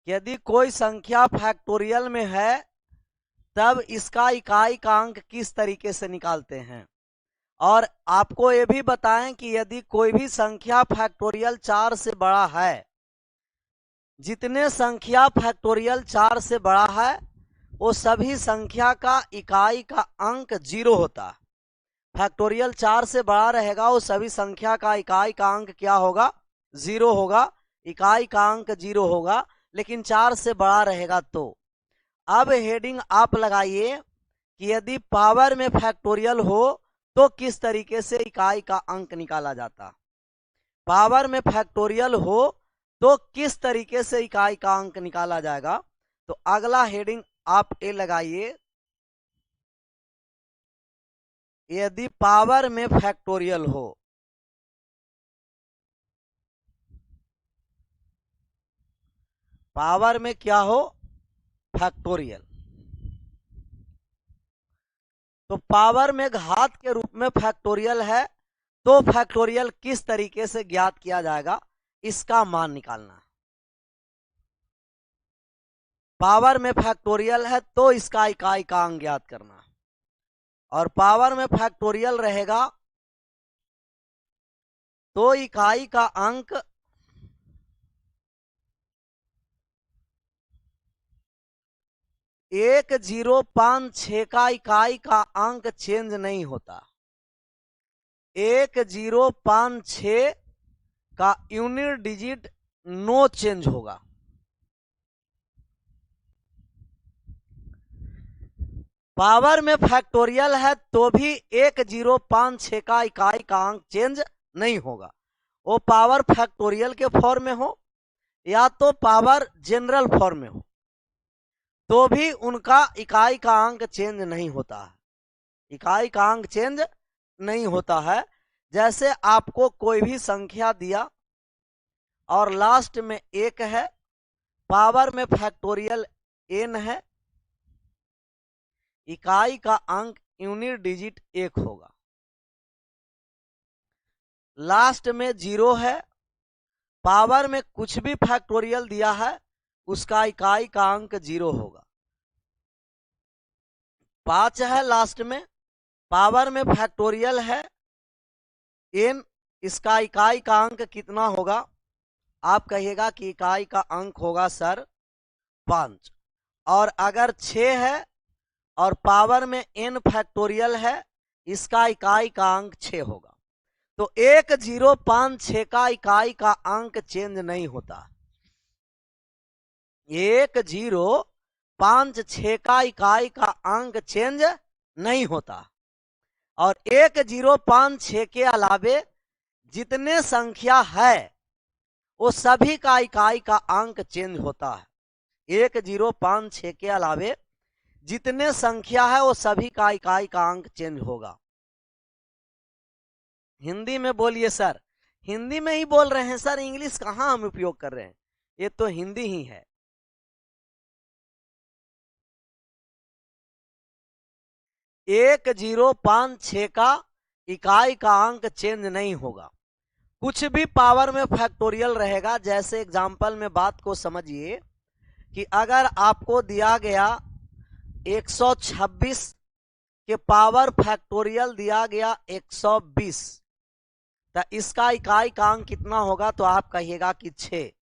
यदि कोई संख्या फैक्टोरियल में है तब इसका इकाई का अंक किस तरीके से निकालते हैं। और आपको ये भी बताएं कि यदि कोई भी संख्या फैक्टोरियल 4 से बड़ा है, जितने संख्या फैक्टोरियल 4 से बड़ा है वो सभी संख्या का इकाई का अंक 0 होता है। फैक्टोरियल 4 से बड़ा रहेगा वो सभी संख्या का इकाई का अंक क्या होगा, 0 होगा, इकाई का अंक 0 होगा। लेकिन 4 से बड़ा रहेगा तो अब हेडिंग आप लगाइए कि यदि पावर में फैक्टोरियल हो तो किस तरीके से इकाई का अंक निकाला जाता। पावर में फैक्टोरियल हो तो किस तरीके से इकाई का अंक निकाला जाएगा। तो अगला हेडिंग आप ये लगाइए, यदि पावर में फैक्टोरियल हो। पावर में क्या हो, फैक्टोरियल। तो पावर में घात के रूप में फैक्टोरियल है तो फैक्टोरियल किस तरीके से ज्ञात किया जाएगा, इसका मान निकालना। पावर में फैक्टोरियल है तो इसका इकाई का अंक ज्ञात करना। और पावर में फैक्टोरियल रहेगा तो इकाई का अंक 1056 का इकाई का अंक चेंज नहीं होता। 1056 का यूनिट डिजिट नो चेंज होगा। पावर में फैक्टोरियल है तो भी 1056 का इकाई का अंक चेंज नहीं होगा। वो पावर फैक्टोरियल के फॉर्म में हो या तो पावर जनरल फॉर्म में हो तो भी उनका इकाई का अंक चेंज नहीं होता है। इकाई का अंक चेंज नहीं होता है। जैसे आपको कोई भी संख्या दिया और लास्ट में 1 है, पावर में फैक्टोरियल n है, इकाई का अंक यूनिट डिजिट 1 होगा। लास्ट में 0 है, पावर में कुछ भी फैक्टोरियल दिया है उसका इकाई का अंक 0 होगा। 5 है लास्ट में, पावर में फैक्टोरियल है n, इसका इकाई का अंक कितना होगा, आप कहिएगा कि इकाई का अंक होगा सर 5। और अगर 6 है और पावर में n फैक्टोरियल है, इसका इकाई का अंक 6 होगा। तो 1056 का इकाई का अंक चेंज नहीं होता। 1056 का इकाई का अंक चेंज नहीं होता। और 1056 के अलावे जितने संख्या है वो सभी का इकाई का अंक चेंज होता है। 1056 के अलावे जितने संख्या है वो सभी का इकाई का अंक चेंज होगा। हिंदी में बोलिए सर। हिंदी में ही बोल रहे हैं सर, इंग्लिश कहां हम उपयोग कर रहे हैं, ये तो हिंदी ही है। एक 1056 का इकाई का अंक चेंज नहीं होगा। कुछ भी पावर में फैक्टोरियल रहेगा। जैसे एग्जांपल में बात को समझिए कि अगर आपको दिया गया 126 के पावर फैक्टोरियल दिया गया 120, तो इसका इकाई का अंक कितना होगा, तो आप कहिएगा कि 6,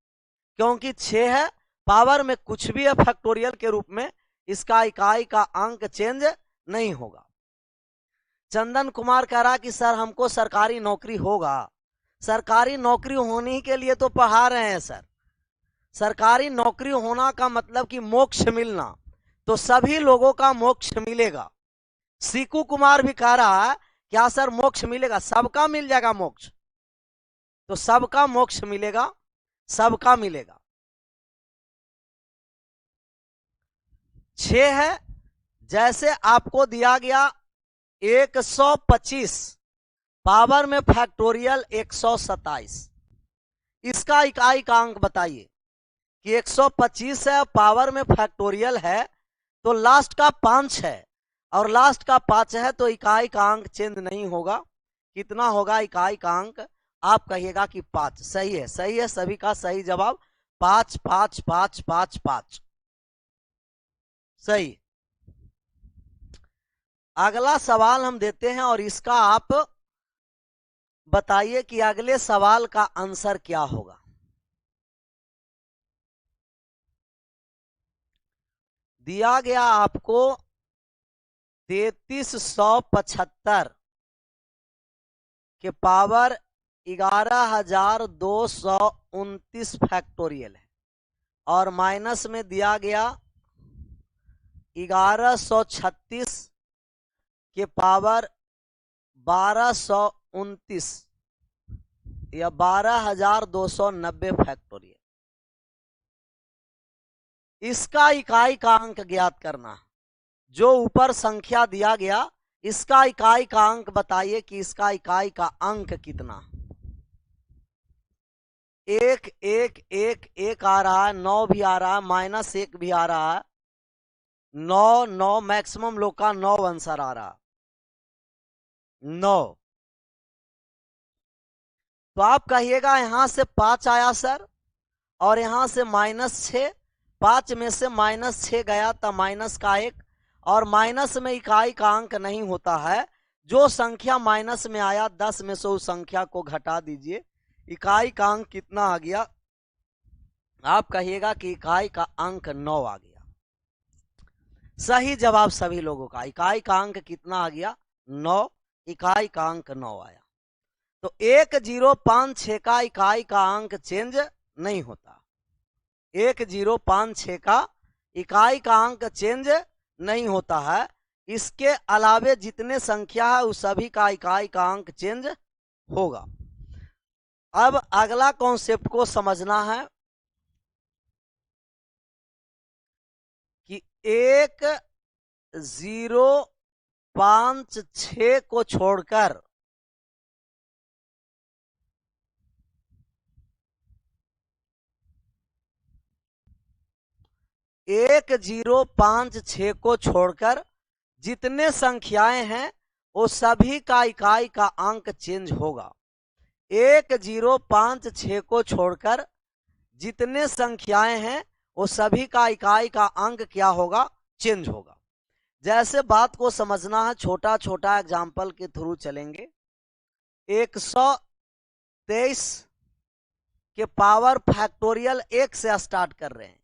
क्योंकि 6 है, पावर में कुछ भी है फैक्टोरियल के रूप में, इसका इकाई का अंक चेंज नहीं होगा। चंदन कुमार कह रहा कि सर हमको सरकारी नौकरी होगा। सरकारी नौकरी होने के लिए तो पढ़ा रहे हैं सर। सरकारी नौकरी होना का मतलब कि मोक्ष मिलना, तो सभी लोगों का मोक्ष मिलेगा। सीकू कुमार भी कह रहा है क्या सर मोक्ष मिलेगा, सबका मिल जाएगा मोक्ष, तो सबका मोक्ष मिलेगा, सबका मिलेगा। 6 है, जैसे आपको दिया गया 125, पावर में फैक्टोरियल 127, इसका इकाई का अंक बताइए कि 125 है, पावर में फैक्टोरियल है, तो लास्ट का 5 है और लास्ट का 5 है, तो इकाई का अंक चेंज नहीं होगा। कितना होगा इकाई का अंक, आप कहिएगा कि 5। सही है, सही है, सभी का सही जवाब 5 5 5 5 5। सही। अगला सवाल हम देते हैं और इसका आप बताइए कि अगले सवाल का आंसर क्या होगा। दिया गया आपको 3375 के पावर 11229 फैक्टोरियल है और माइनस में दिया गया 1136 के पावर 1229 या 12290 फैक्टोरियल। इसका इकाई का अंक ज्ञात करना। जो ऊपर संख्या दिया गया इसका इकाई का अंक बताइए कि इसका इकाई का अंक कितना। 1 1 1 1 आ रहा है, 9 भी आ रहा है, -1 भी आ रहा है, 9 9 मैक्सिमम लोग का 9 आंसर आ रहा, 9। तो आप कहिएगा यहां से 5 आया सर और यहां से -6, 5 में से -6 गया तो माइनस का 1, और माइनस में इकाई का अंक नहीं होता है। जो संख्या माइनस में आया 10 में से उस संख्या को घटा दीजिए, इकाई का अंक कितना आ गया। आप कहिएगा कि इकाई का अंक 9 आ गया। सही जवाब सभी लोगों का। इकाई का अंक कितना आ गया, 9। इकाई का अंक 9 आया। तो 1056 का इकाई का अंक चेंज नहीं होता। 1056 का इकाई का अंक चेंज नहीं होता है। इसके अलावे जितने संख्या है उस सभी का इकाई का अंक चेंज होगा। अब अगला कॉन्सेप्ट को समझना है कि 1056 को छोड़कर 1056 को छोड़कर जितने संख्याएं हैं वो सभी का इकाई का अंक चेंज होगा। 1056 को छोड़कर जितने संख्याएं हैं वो सभी का इकाई का अंक क्या होगा, चेंज होगा। जैसे बात को समझना है, छोटा छोटा एग्जाम्पल के थ्रू चलेंगे। 123 के पावर फैक्टोरियल 1 से स्टार्ट कर रहे हैं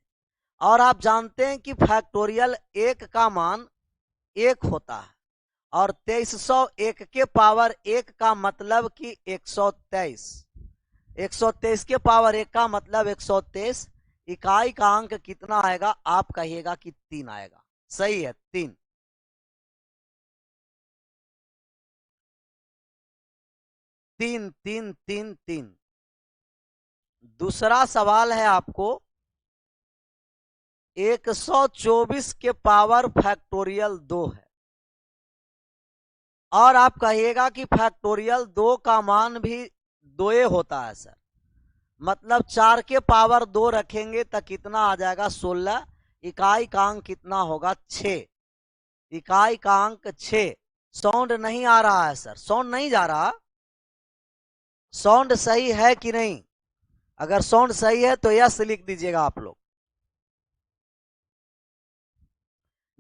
और आप जानते हैं कि फैक्टोरियल 1 का मान 1 होता है और 2301 के पावर 1 का मतलब कि 123। 123 के पावर 1 का मतलब 123। इकाई का अंक कितना आएगा, आप कहिएगा कि 3 आएगा। सही है, 3। तीन तीन तीन तीन। दूसरा सवाल है आपको 124 के पावर फैक्टोरियल 2 है और आप कहिएगा कि फैक्टोरियल 2 का मान भी 2 होता है सर, मतलब 4 के पावर 2 रखेंगे तो कितना आ जाएगा, 16। इकाई का अंक कितना होगा, 6। इकाई का अंक 6। साउंड नहीं आ रहा है सर, साउंड नहीं जा रहा। साउंड सही है कि नहीं? अगर साउंड सही है तो यस लिख दीजिएगा आप लोग।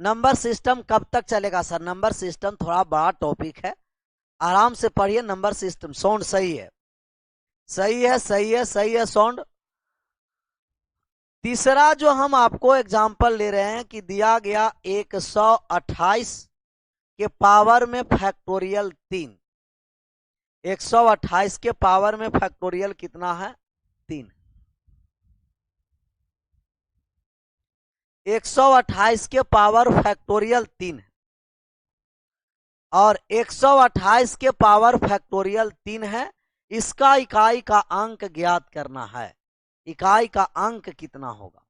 नंबर सिस्टम कब तक चलेगा सर? नंबर सिस्टम थोड़ा बड़ा टॉपिक है, आराम से पढ़िए। नंबर सिस्टम, साउंड सही है, सही है, सही है, सही है साउंड। तीसरा जो हम आपको एग्जाम्पल ले रहे हैं कि दिया गया 128 के पावर में फैक्टोरियल 3। 128 के पावर में फैक्टोरियल कितना है, 3। 128 के पावर फैक्टोरियल 3 है और 128 के पावर फैक्टोरियल 3 है। इसका इकाई का अंक ज्ञात करना है। इकाई का अंक कितना होगा,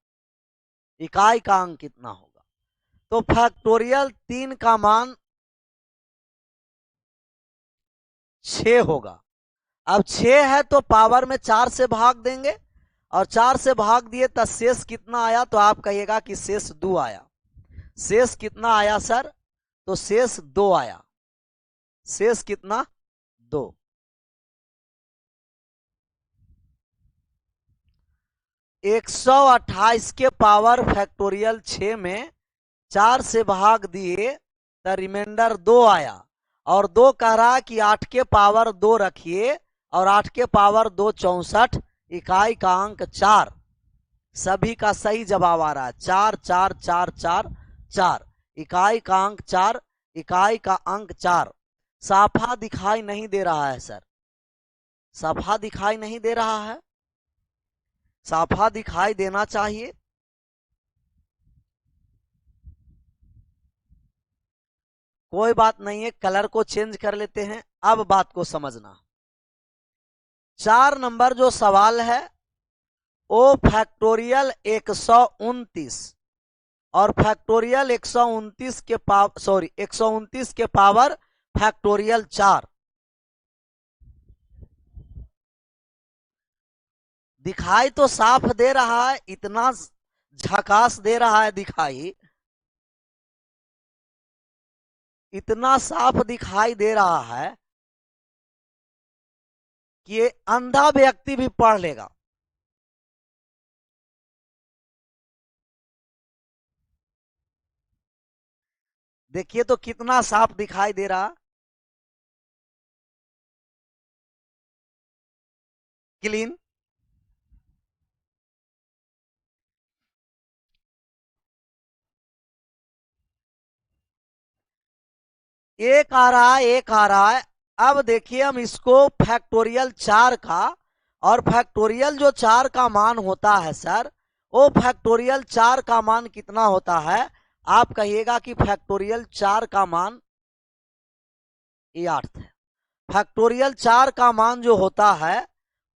इकाई का अंक कितना होगा। तो फैक्टोरियल 3 का मान 6 होगा। अब 6 है तो पावर में 4 से भाग देंगे और 4 से भाग दिए तो शेष कितना आया, तो आप कहिएगा कि शेष 2 आया। शेष कितना आया सर? तो शेष 2 आया। शेष कितना, 2। 128 के पावर फैक्टोरियल 6 में 4 से भाग दिए तो रिमाइंडर 2 आया, और 2 कह रहा कि 8 के पावर 2 रखिए, और 8 के पावर 2 64, इकाई का अंक 4। सभी का सही जवाब आ रहा है 4 4 4 4 4, इकाई का अंक 4, इकाई का अंक 4। साफा दिखाई नहीं दे रहा है सर, साफा दिखाई नहीं दे रहा है, साफा दिखाई देना चाहिए। कोई बात नहीं है, कलर को चेंज कर लेते हैं। अब बात को समझना, 4 नंबर जो सवाल है ओ फैक्टोरियल 129 और फैक्टोरियल 129 के पावर 129 के पावर फैक्टोरियल 4। दिखाई तो साफ दे रहा है, इतना झकास दे रहा है दिखाई, इतना साफ दिखाई दे रहा है कि ये अंधा व्यक्ति भी पढ़ लेगा। देखिए तो कितना साफ दिखाई दे रहा, क्लीन। एक आ रहा है, एक आ रहा है। अब देखिए हम इसको फैक्टोरियल 4 का, और फैक्टोरियल जो 4 का मान होता है सर, वो फैक्टोरियल 4 का मान कितना होता है? आप कहिएगा कि फैक्टोरियल 4 का मान ये 8 है। फैक्टोरियल 4 का मान जो होता है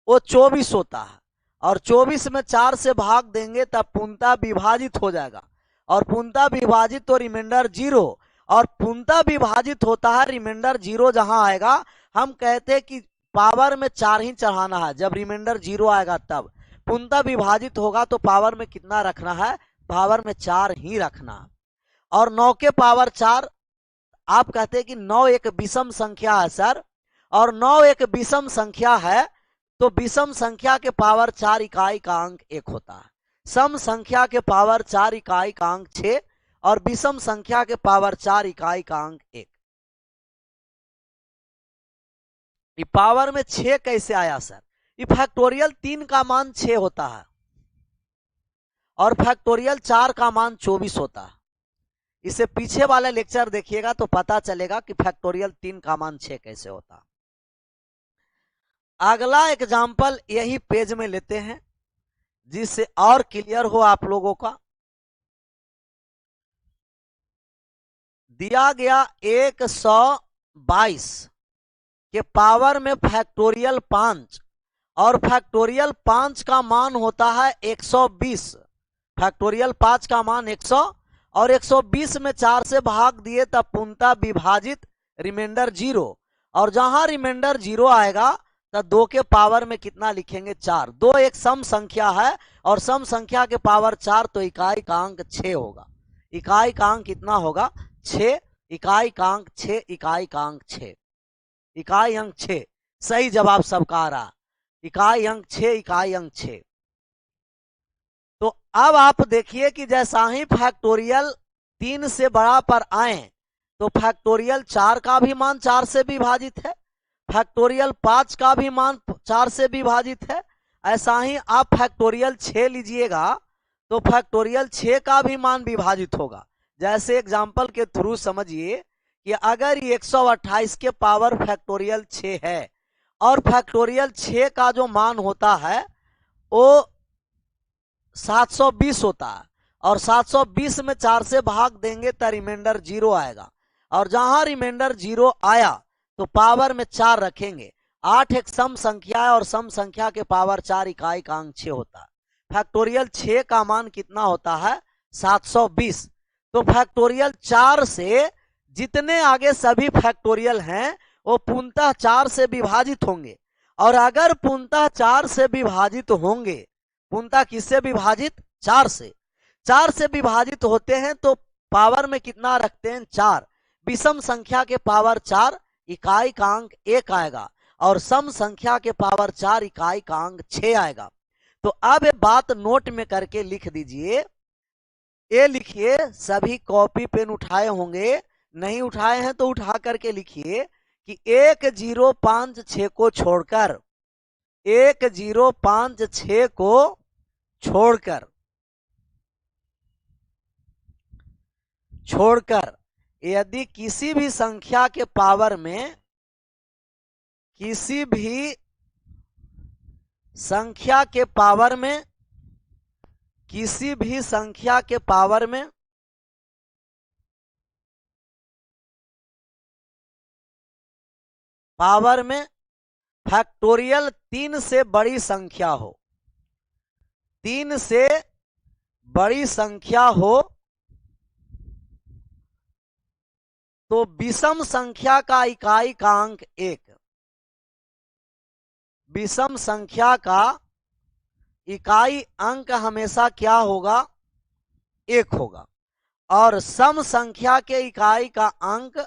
वो 24 होता है, और 24 में 4 से भाग देंगे तब पूर्णतः विभाजित हो जाएगा, और पूर्णतः विभाजित तो रिमाइंडर 0, और पूर्णतः विभाजित होता है रिमाइंडर 0 जहां आएगा हम कहते हैं कि पावर में 4 ही चढ़ाना है। जब रिमाइंडर 0 आएगा तब पूर्णतः विभाजित होगा तो पावर में कितना रखना है? पावर में 4 ही रखना है। और 9 के पावर 4, आप कहते हैं कि 9 एक विषम संख्या है सर, और 9 एक विषम संख्या है तो विषम संख्या के पावर 4 इकाई का अंक 1 होता है। सम संख्या के पावर 4 इकाई का अंक 6, और विषम संख्या के पावर 4 इकाई का अंक 1। ये पावर में 6 कैसे आया सर? ये फैक्टोरियल 3 का मान 6 होता है, और फैक्टोरियल 4 का मान 24 होता है। इसे पीछे वाला लेक्चर देखिएगा तो पता चलेगा कि फैक्टोरियल 3 का मान 6 कैसे होता है। अगला एग्जाम्पल यही पेज में लेते हैं जिससे और क्लियर हो आप लोगों का। दिया गया 122 के पावर में फैक्टोरियल 5, और फैक्टोरियल 5 का मान होता है 120। फैक्टोरियल 5 का मान 100, और 120 में 4 से भाग दिए तब पूर्णतः विभाजित रिमाइंडर 0, और जहां रिमाइंडर 0 आएगा तो 2 के पावर में कितना लिखेंगे? 4। 2 एक सम संख्या है, और सम संख्या के पावर 4 तो इकाई का अंक 6 होगा। इकाई का अंक कितना होगा? 6। इकाई का अंक 6, इकाई का अंक 6, इकाई अंक 6। सही जवाब सबका आ रहा, इकाई अंक 6, इकाई अंक 6। तो अब आप देखिए कि जैसा ही फैक्टोरियल 3 से बड़ा पर आए तो फैक्टोरियल 4 का भी मान 4 से विभाजित है, फैक्टोरियल 5 का भी मान 4 से विभाजित है। ऐसा ही आप फैक्टोरियल 6 लीजिएगा तो फैक्टोरियल 6 का भी मान विभाजित होगा। जैसे एग्जाम्पल के थ्रू समझिए कि अगर ये 128 के पावर फैक्टोरियल 6 है, और फैक्टोरियल 6 का जो मान होता है वो 720 होता है, और 720 में 4 से भाग देंगे तो रिमाइंडर 0 आएगा, और जहां रिमाइंडर 0 आया तो पावर में 4 रखेंगे। 8 एक सम संख्या है, और सम संख्या के पावर 4 इकाई का अंक 6 होता है। फैक्टोरियल 6 का मान कितना होता है? 720। तो फैक्टोरियल 4 से जितने आगे सभी फैक्टोरियल हैं वो पूर्णतः 4 से विभाजित होंगे, और अगर पूर्णतः 4 से विभाजित होंगे, पूर्णतः किससे विभाजित? 4 से। 4 से विभाजित होते हैं तो पावर में कितना रखते हैं? 4। विषम संख्या के पावर 4 इकाई का अंक 1 आएगा, और सम संख्या के पावर 4 इकाई का अंक 6 आएगा। तो अब ये बात नोट में करके लिख दीजिए। ये लिखिए, सभी कॉपी पेन उठाए होंगे, नहीं उठाए हैं तो उठा करके लिखिए कि 1056 को छोड़कर 1056 को छोड़कर यदि किसी भी संख्या के पावर में किसी भी संख्या के पावर में किसी भी संख्या के पावर में फैक्टोरियल 3 से बड़ी संख्या हो, 3 से बड़ी संख्या हो, तो विषम संख्या का इकाई का अंक 1, विषम संख्या का इकाई अंक हमेशा क्या होगा? 1 होगा। और सम संख्या के इकाई का अंक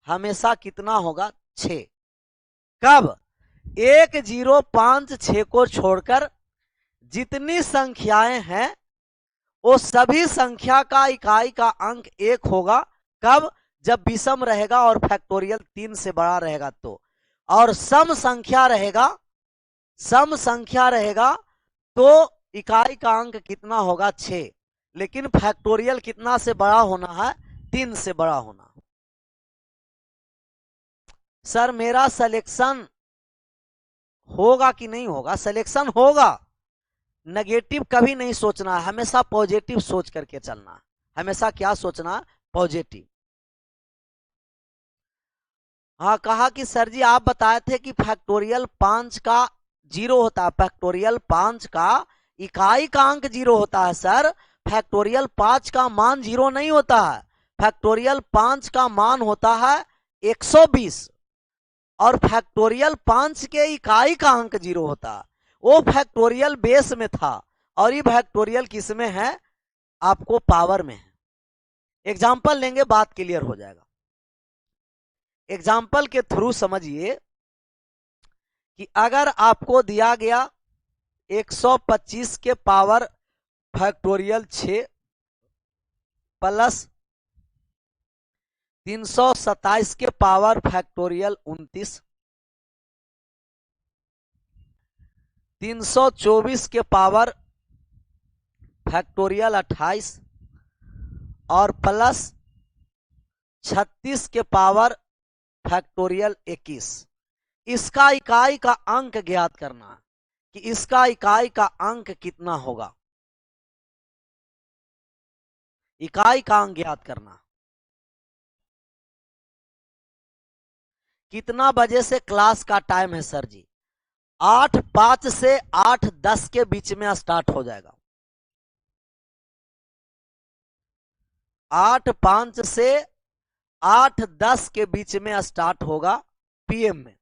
हमेशा कितना होगा? 6। कब? 1056 को छोड़कर जितनी संख्याएं हैं वो सभी संख्या का इकाई का अंक 1 होगा। कब? जब विषम रहेगा और फैक्टोरियल 3 से बड़ा रहेगा तो। और सम संख्या रहेगा तो इकाई का अंक कितना होगा? 6। लेकिन फैक्टोरियल कितना से बड़ा होना है? 3 से बड़ा होना। सर मेरा सिलेक्शन होगा कि नहीं होगा? सिलेक्शन होगा। नेगेटिव कभी नहीं सोचना है, हमेशा पॉजिटिव सोच करके चलना है। हमेशा क्या सोचना? पॉजिटिव। हाँ, कहा कि सर जी आप बताए थे कि फैक्टोरियल 5 का 0 होता है। फैक्टोरियल 5 का इकाई का अंक 0 होता है सर। फैक्टोरियल 5 का मान 0 नहीं होता है। फैक्टोरियल 5 का मान होता है 120 और फैक्टोरियल 5 के इकाई का अंक 0 होता है। वो फैक्टोरियल बेस में था और ये फैक्टोरियल किस में है? आपको पावर में है। एग्जाम्पल लेंगे, बात क्लियर हो जाएगा। एग्जाम्पल के थ्रू समझिए कि अगर आपको दिया गया 125 के पावर फैक्टोरियल 6 प्लस 327 के पावर फैक्टोरियल 29, 324 के पावर फैक्टोरियल 28 और प्लस 36 के पावर फैक्टोरियल 21। इसका इकाई का अंक ज्ञात करना है कि इसका इकाई का अंक कितना होगा। इकाई का अंक ज्ञात करना। कितना बजे से क्लास का टाइम है सर जी? 8:05 से 8:10 के बीच में स्टार्ट हो जाएगा। 8:05 से 8:10 के बीच में स्टार्ट होगा पीएम में।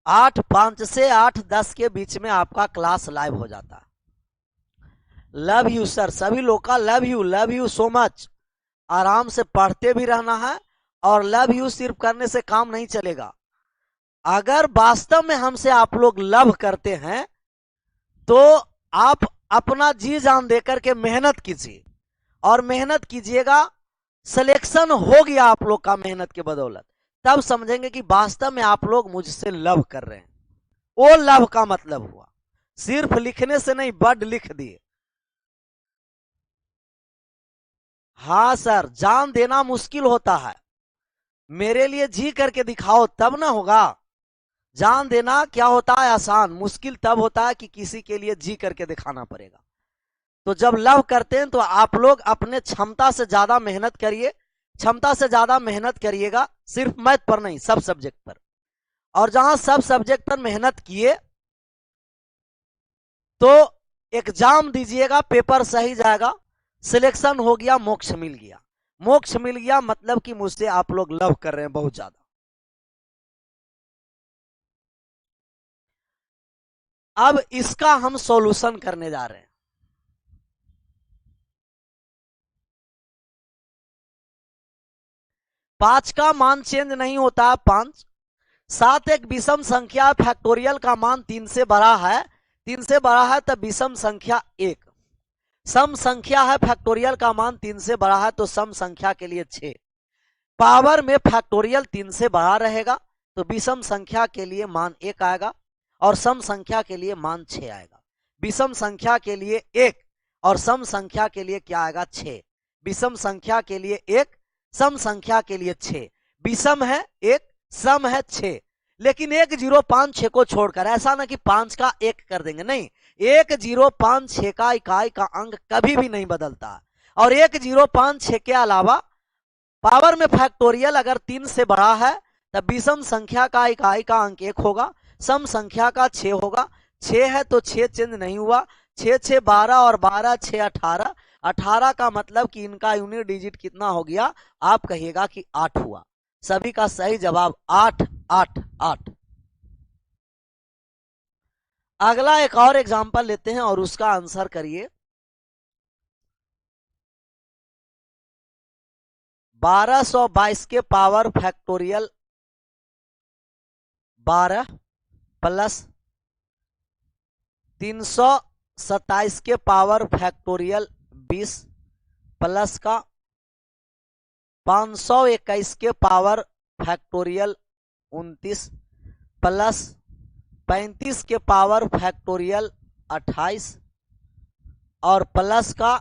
8:05 से 8:10 के बीच में आपका क्लास लाइव हो जाता है। लव यू सर, सभी लोग का लव यू सो मच। आराम से पढ़ते भी रहना है और लव यू सिर्फ करने से काम नहीं चलेगा। अगर वास्तव में हमसे आप लोग लव करते हैं तो आप अपना जी जान देकर के मेहनत कीजिए और मेहनत कीजिएगा। सिलेक्शन हो गया आप लोग का मेहनत के बदौलत, तब समझेंगे कि वास्तव में आप लोग मुझसे लव कर रहे हैं। वो लव का मतलब हुआ, सिर्फ लिखने से नहीं, वर्ड लिख दिए। हाँ सर, जान देना मुश्किल होता है, मेरे लिए जी करके दिखाओ तब ना होगा। जान देना क्या होता है? आसान। मुश्किल तब होता है कि किसी के लिए जी करके दिखाना पड़ेगा। तो जब लव करते हैं तो आप लोग अपने क्षमता से ज्यादा मेहनत करिए। क्षमता से ज्यादा मेहनत करिएगा, सिर्फ मैथ पर नहीं, सब सब्जेक्ट पर। और जहां सब सब्जेक्ट पर मेहनत किए तो एग्जाम दीजिएगा, पेपर सही जाएगा, सिलेक्शन हो गया, मोक्ष मिल गया। मोक्ष मिल गया मतलब कि मुझसे आप लोग लव कर रहे हैं बहुत ज्यादा। अब इसका हम सॉल्यूशन करने जा रहे हैं। पांच का मान चेंज नहीं होता है 5, सात एक विषम संख्या फैक्टोरियल का मान 3 से बड़ा है, 3 से बड़ा है तब विषम संख्या 1। सम संख्या है, फैक्टोरियल का मान 3 से बड़ा है तो सम संख्या के लिए 6। पावर में फैक्टोरियल 3 से बड़ा रहेगा तो विषम संख्या के लिए मान 1 आएगा और सम संख्या के लिए मान 6 आएगा। विषम संख्या के लिए 1 और सम संख्या के लिए क्या आएगा 6। विषम संख्या के लिए 1, सम संख्या के लिए 6। विषम है 1, सम है 6। लेकिन 1 0 5 6 को छोड़कर, ऐसा ना कि 5 का 1 कर देंगे, नहीं, 1 0 5 6 का इकाई का अंक कभी भी नहीं बदलता। और 1 0 5 6 के अलावा पावर में फैक्टोरियल अगर 3 से बड़ा है तब विषम संख्या का इकाई का अंक 1 होगा, सम संख्या का 6 होगा। 6 है तो 6 चेंज नहीं हुआ, 6 6 12 और 12 6 18। 18 का मतलब कि इनका यूनिट डिजिट कितना हो गया, आप कहिएगा कि 8 हुआ। सभी का सही जवाब 8 8 8। अगला एक और एग्जांपल लेते हैं और उसका आंसर करिए। 1222 के पावर फैक्टोरियल 12 प्लस 327 के पावर फैक्टोरियल 20 प्लस का 521 के पावर फैक्टोरियल 29 प्लस 35 के पावर फैक्टोरियल 28 और प्लस का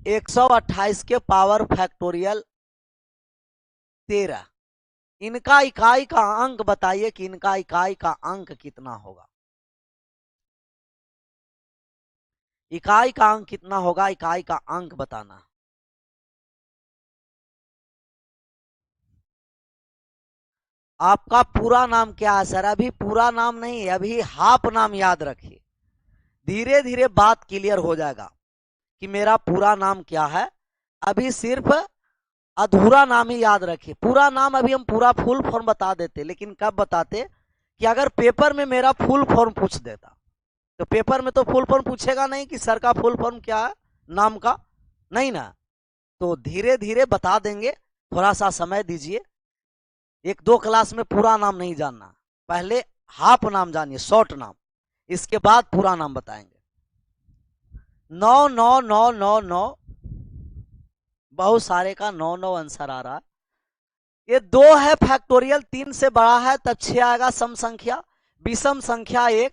128 के पावर फैक्टोरियल 13। इनका इकाई का अंक बताइए कि इनका इकाई का अंक कितना होगा। इकाई का अंक कितना होगा, इकाई का अंक बताना। आपका पूरा नाम क्या है सर? अभी पूरा नाम नहीं, अभी हाफ नाम याद रखिए, धीरे धीरे बात क्लियर हो जाएगा कि मेरा पूरा नाम क्या है। अभी सिर्फ अधूरा नाम ही याद रखिए, पूरा नाम अभी हम पूरा फुल फॉर्म बता देते, लेकिन कब बताते कि अगर पेपर में मेरा फुल फॉर्म पूछ देता, तो पेपर में तो फुल फॉर्म पूछेगा नहीं कि सर का फुल फॉर्म क्या है नाम का, नहीं ना, तो धीरे धीरे बता देंगे, थोड़ा सा समय दीजिए। 1-2 क्लास में पूरा नाम नहीं जानना, पहले हाफ नाम जानिए, शॉर्ट नाम, इसके बाद पूरा नाम बताएंगे। 99999, बहुत सारे का 9 आंसर आ रहा है। ये 2 है फैक्टोरियल 3 से बड़ा है तब 6 आएगा सम संख्या। विषम संख्या 1,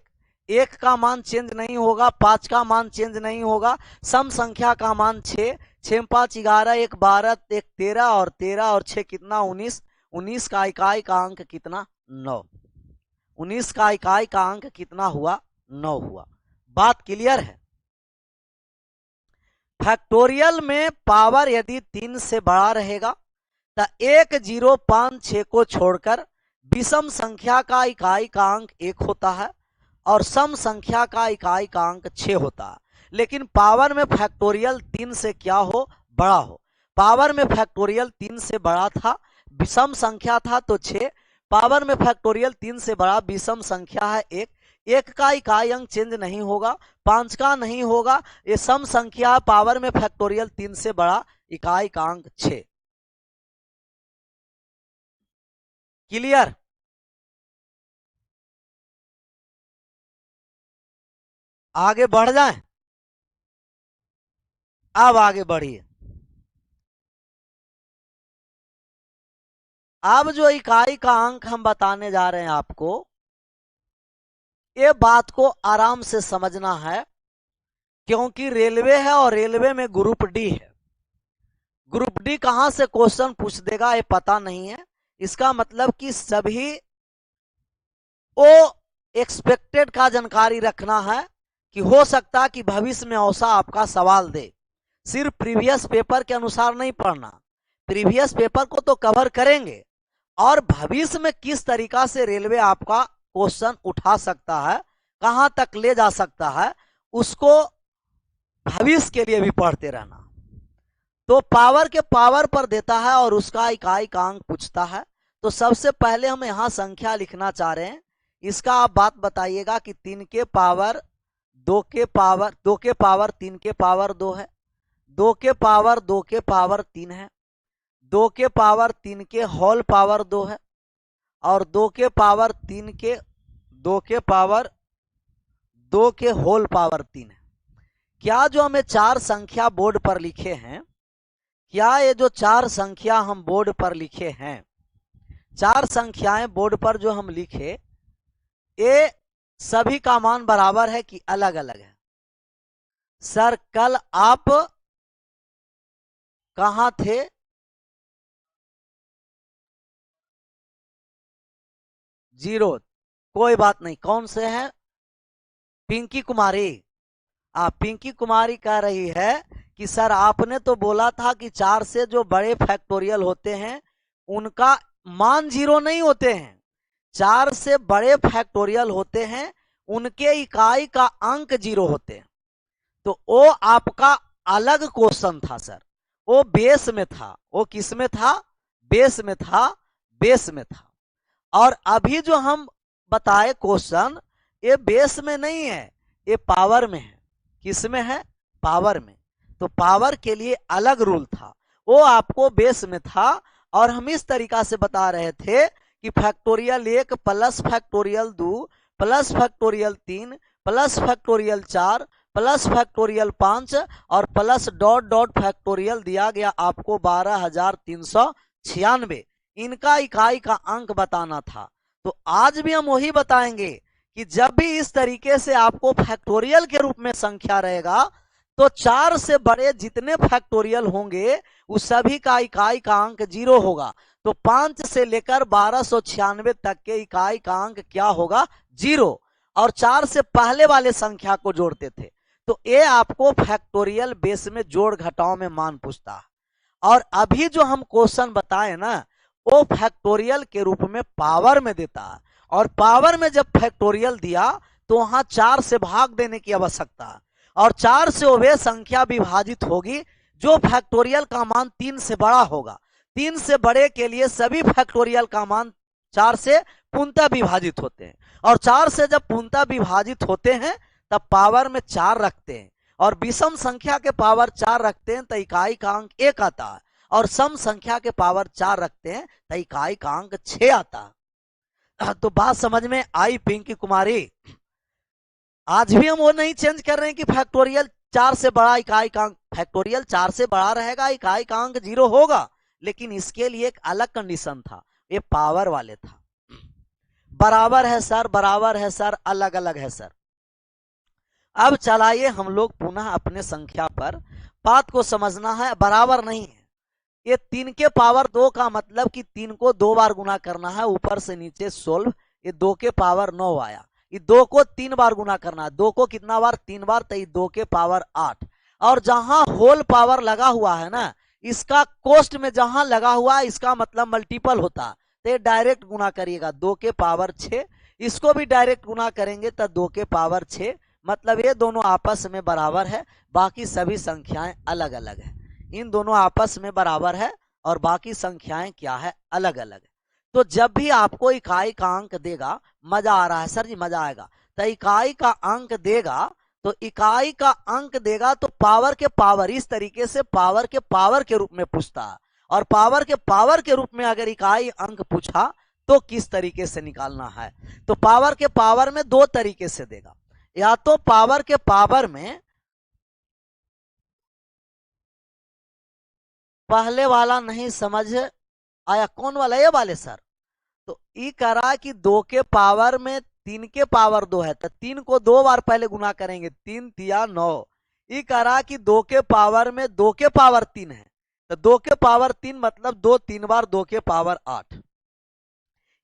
1 का मान चेंज नहीं होगा, 5 का मान चेंज नहीं होगा। सम संख्या का मान 6, 6 5 11, 1 12, 1 13 और 13 और 6 कितना 19। 19 का इकाई का अंक कितना 9। 19 का इकाई का अंक कितना हुआ 9 हुआ। बात क्लियर है। फैक्टोरियल में पावर यदि 3 से बड़ा रहेगा तो 1 0 5 6 को छोड़कर विषम संख्या का इकाई का अंक 1 होता है और सम संख्या का इकाई का अंक 6 होता है। लेकिन पावर में फैक्टोरियल 3 से क्या हो, बड़ा हो। पावर में फैक्टोरियल 3 से बड़ा था, विषम संख्या था तो 6। पावर में फैक्टोरियल 3 से बड़ा, विषम संख्या है 1। 1 का इकाई अंक चेंज नहीं होगा, 5 का नहीं होगा, ये सम संख्या पावर में फैक्टोरियल 3 से बड़ा, इकाई का अंक 6। क्लियर? आगे बढ़ जाएं, अब आगे बढ़िए। अब जो इकाई का अंक हम बताने जा रहे हैं आपको, ये बात को आराम से समझना है क्योंकि रेलवे है और रेलवे में ग्रुप डी है। ग्रुप डी कहां से क्वेश्चन पूछ देगा ये पता नहीं है। इसका मतलब कि सभी वो एक्सपेक्टेड का जानकारी रखना है कि हो सकता कि भविष्य में ऐसा आपका सवाल दे। सिर्फ प्रीवियस पेपर के अनुसार नहीं पढ़ना, प्रीवियस पेपर को तो कवर करेंगे और भविष्य में किस तरीका से रेलवे आपका क्वेश्चन उठा सकता है, कहां तक ले जा सकता है, उसको भविष्य के लिए भी पढ़ते रहना। तो पावर के पावर पर देता है और उसका इकाई का अंक पूछता है। तो सबसे पहले हम यहां संख्या लिखना चाह रहे हैं, इसका आप बात बताइएगा कि 3 के पावर 2 के पावर 2 के पावर 3 के पावर 2 है, 2 के पावर 2 के पावर 3 है, 2 के पावर 3 के होल पावर 2 है और 2 के पावर 3 के 2 के पावर 2 के होल पावर 3 है। क्या जो हमें 4 संख्या बोर्ड पर लिखे हैं, क्या ये जो 4 संख्या हम बोर्ड पर लिखे हैं, 4 संख्याएं बोर्ड पर जो हम लिखे, ये सभी का मान बराबर है कि अलग अलग है? सर कल आप कहां थे? जीरो। कोई बात नहीं। कौन से हैं? पिंकी कुमारी। पिंकी कुमारी कह रही है कि सर आपने तो बोला था कि 4 से जो बड़े फैक्टोरियल होते हैं उनका मान 0 नहीं होते हैं। 4 से बड़े फैक्टोरियल होते हैं, उनके इकाई का अंक 0 होते हैं। तो वो आपका अलग क्वेश्चन था सर, वो बेस में था। वो किस में था? बेस में था, बेस में था। और अभी जो हम बताए क्वेश्चन, ये बेस में नहीं है, ये पावर में है। किस में है? पावर में। तो पावर के लिए अलग रूल था, वो आपको बेस में था। और हम इस तरीका से बता रहे थे कि factorial 1 plus factorial 2 plus factorial 3 plus factorial 4 plus factorial 5 और प्लस डॉट डॉट फैक्टोरियल दिया गया आपको 12,396। इनका इकाई का अंक बताना था। तो आज भी हम वही बताएंगे कि जब भी इस तरीके से आपको फैक्टोरियल के रूप में संख्या रहेगा, तो 4 से बड़े जितने फैक्टोरियल होंगे उस सभी का इकाई का अंक 0 होगा। तो 5 से लेकर 1296 तक के इकाई का अंक क्या होगा? 0। और 4 से पहले वाले संख्या को जोड़ते थे। तो ये आपको फैक्टोरियल बेस में जोड़ घटाव में मान पूछता है। और अभी जो हम क्वेश्चन बताए ना, वो फैक्टोरियल के रूप में पावर में देता है। और पावर में जब फैक्टोरियल दिया तो वहां 4 से भाग देने की आवश्यकता है। और 4 से वे संख्या विभाजित होगी जो फैक्टोरियल का मान 3 से बड़ा होगा। 3 से बड़े के लिए सभी फैक्टोरियल का मान 4 से पूर्णतः विभाजित होते हैं। और 4 से जब पूर्णतः विभाजित होते हैं तब पावर में 4 रखते हैं। और विषम संख्या के पावर 4 रखते हैं तो इकाई का अंक 1 आता है। और सम संख्या के पावर 4 रखते हैं तो इकाई का अंक 6 आता है। तो बात समझ में आई पिंकी कुमारी? आज भी हम वो नहीं चेंज कर रहे हैं कि फैक्टोरियल 4 से बड़ा इकाई का अंक, फैक्टोरियल 4 से बड़ा रहेगा, इकाई का अंक 0 होगा। लेकिन इसके लिए एक अलग कंडीशन था, ये पावर वाले था। बराबर है सर, बराबर है सर, अलग अलग है सर। अब चलाइए हम लोग पुनः अपने संख्या पर। बात को समझना है, बराबर नहीं है। ये 3 के पावर 2 का मतलब कि 3 को 2 बार गुना करना है, ऊपर से नीचे सोल्व। ये 2 के पावर 9 आया। ये 2 को 3 बार गुना करना है, 2 को कितना बार? 3 बार, तो ये 2 के पावर 8। और जहां होल पावर लगा हुआ है ना, इसका कोष्ट में जहां लगा हुआ है इसका मतलब मल्टीपल होता है, तो ये डायरेक्ट गुना करिएगा 2 के पावर 6। इसको भी डायरेक्ट गुना करेंगे तो 2 के पावर 6। मतलब ये दोनों आपस में बराबर है, बाकी सभी संख्याएं अलग अलग है। इन दोनों आपस में बराबर है और बाकी संख्याएं क्या है? अलग अलग है। तो जब भी आपको इकाई का अंक देगा, मजा आ रहा है सर जी? मजा आएगा। तो इकाई का अंक देगा, तो इकाई का अंक देगा तो पावर के पावर, इस तरीके से पावर के पावर के रूप में पूछता है। और पावर के पावर के रूप में अगर इकाई अंक पूछा तो किस तरीके से निकालना है? तो पावर के पावर में 2 तरीके से देगा। या तो पावर के पावर में पहले वाला नहीं समझ आया, कौन वाला? ये वाले सर। तो ई करा कि 2 के पावर में 3 के पावर 2 है, तो 3 को 2 बार पहले गुना करेंगे, 3 तिया 9। ई करा कि 2 के पावर में 2 के पावर 3 है, तो 2 के पावर 3 मतलब 2 3 बार 2 के पावर 8।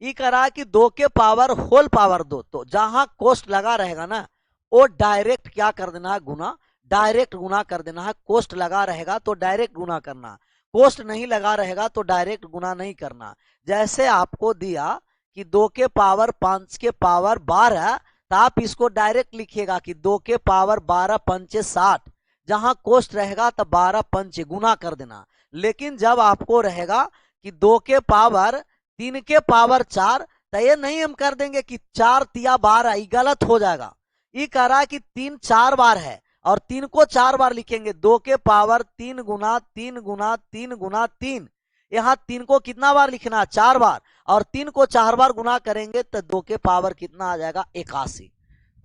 ई करा कि 2 के पावर होल पावर 2, तो जहां कोष्ट लगा रहेगा ना वो डायरेक्ट क्या कर देना है? गुना। डायरेक्ट गुना कर देना है। कोष्ट लगा रहेगा तो डायरेक्ट गुना करना, कोष्ट नहीं लगा रहेगा तो डायरेक्ट गुना नहीं करना। जैसे आपको दिया कि 2 के पावर 5 के पावर 12, तो आप इसको डायरेक्ट लिखिएगा कि 2 के पावर 12 पंचे 60। जहां कोष्ट रहेगा तो 12 पंचे गुना कर देना। लेकिन जब आपको रहेगा कि 2 के पावर 3 के पावर 4, तो ये नहीं हम कर देंगे कि 4 तिया 12, ये गलत हो जाएगा। ये कह रहा है कि 3 4 बार है और 3 को 4 बार लिखेंगे, 2 के पावर 3 गुना 3 गुना 3 गुना 3। यहाँ 3 को कितना बार लिखना है, 4 बार, और 3 को 4 बार गुना करेंगे तो 2 के पावर कितना आ जाएगा, 81।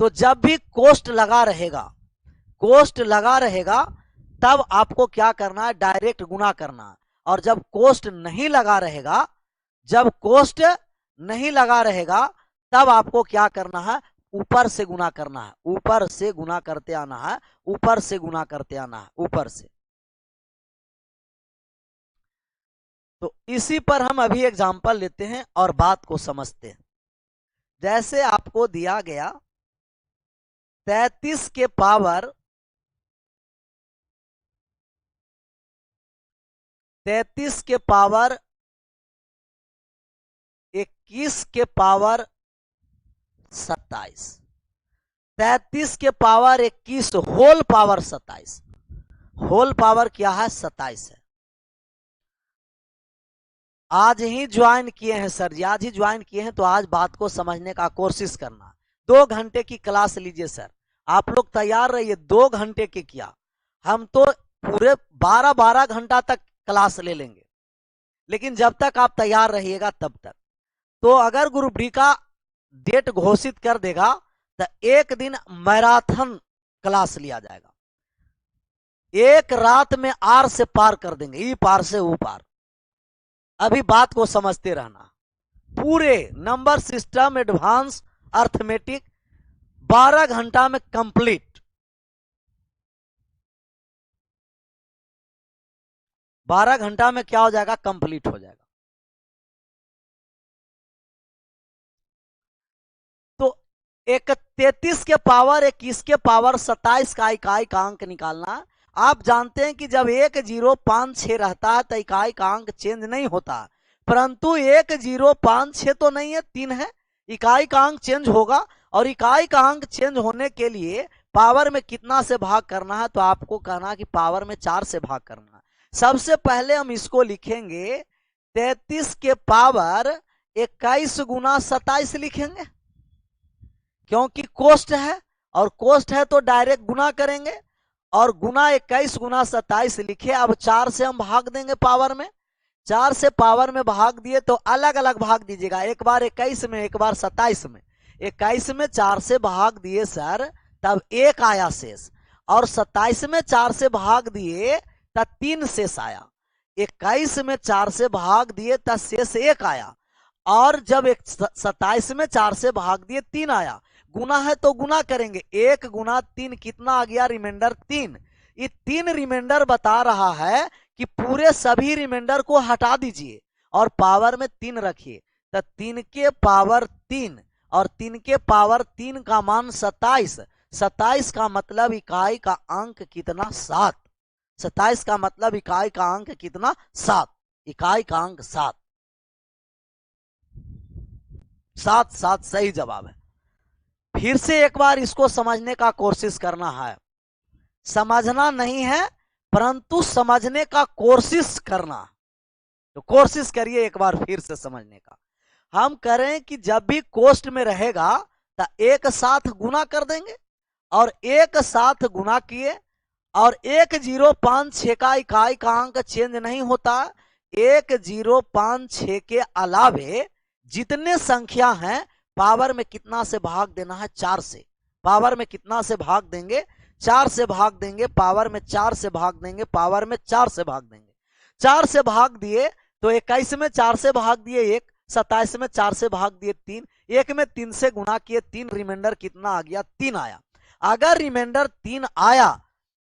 तो जब भी कोष्ट लगा रहेगा, कोष्ट लगा रहेगा, तब आपको क्या करना है, डायरेक्ट गुना करना है। और जब कोष्ट नहीं लगा रहेगा, जब कोष्ट नहीं लगा रहेगा, तब आपको क्या करना है, ऊपर से गुना करना है, ऊपर से गुना करते आना है, ऊपर से गुना करते आना है, ऊपर से। तो इसी पर हम अभी एग्जांपल लेते हैं और बात को समझते हैं। जैसे आपको दिया गया 33 के पावर 33 के पावर 21 के पावर 27, 33 के power 21 whole power 27, whole power क्या है, 27 है। आज ही ज्वाइन किए हैं सर जी, आज ही ज्वाइन किए हैं, तो आज बात को समझने का कोशिश करना। 2 घंटे की क्लास लीजिए सर, आप लोग तैयार रहिए। 2 घंटे की क्या, हम तो पूरे 12-12 घंटा तक क्लास ले लेंगे, लेकिन जब तक आप तैयार रहिएगा तब तक। तो अगर ग्रुप डी का डेट घोषित कर देगा तो एक दिन मैराथन क्लास लिया जाएगा, एक रात में आर से पार कर देंगे, ई पार से ऊ पार। अभी बात को समझते रहना। पूरे नंबर सिस्टम एडवांस अर्थमेटिक 12 घंटा में कंप्लीट, 12 घंटा में क्या हो जाएगा, कंप्लीट हो जाएगा। तो एक 33 के पावर 21 के पावर 27 का इकाई का अंक निकालना। आप जानते हैं कि जब 1056 रहता है तो इकाई का अंक चेंज नहीं होता, परंतु 1056 तो नहीं है, 3 है, इकाई का अंक चेंज होगा। और इकाई का अंक चेंज होने के लिए पावर में कितना से भाग करना है, तो आपको कहना कि पावर में 4 से भाग करना है। सबसे पहले हम इसको लिखेंगे 33 के पावर 21 गुना 27 लिखेंगे, क्योंकि कोष्ट है, और कोष्ट है तो डायरेक्ट गुना करेंगे, और गुना 21 गुना 27 लिखे। अब 4 से हम भाग देंगे पावर में, 4 से पावर में भाग दिए तो अलग अलग भाग दीजिएगा, एक बार 21 में, एक बार 27 में। 21 में 4 से भाग दिए सर, तब 1 आया शेष, और 27 में 4 से भाग दिए तब 3 शेष आया। 21 में 4 से भाग दिए तब शेष 1 आया, और जब 27 में 4 से भाग दिए 3 आया। गुना है तो गुना करेंगे, 1 गुना 3 कितना आ गया, रिमाइंडर 3। ये 3 रिमाइंडर बता रहा है कि पूरे सभी रिमाइंडर को हटा दीजिए और पावर में 3 रखिए। तो 3 के पावर 3 और 3 के पावर 3 का मान 27। 27 का मतलब इकाई का अंक कितना, 7। 27 का मतलब इकाई का अंक कितना, 7। इकाई का अंक 7, 7 सही जवाब है। फिर से एक बार इसको समझने का कोशिश करना है, समझना नहीं है परंतु समझने का कोशिश करना। तो कोशिश करिए एक बार फिर से समझने का। हम करें कि जब भी कोष्ट में रहेगा तो एक साथ गुना कर देंगे, और एक साथ गुना किए, और 1056 का इकाई का अंक चेंज नहीं होता। 1056 के अलावे जितने संख्या हैं पावर में कितना से भाग देना है, 4 से। पावर में कितना से भाग देंगे, 4 से भाग देंगे, पावर में 4 से भाग देंगे, पावर में 4 से भाग देंगे। 4 से भाग दिए तो 21 में 4 से भाग दिए 1, 27 में 4 से भाग दिए 3, 1 में 3 से गुना किए 3, रिमाइंडर कितना आ गया, 3 आया। अगर रिमाइंडर 3 आया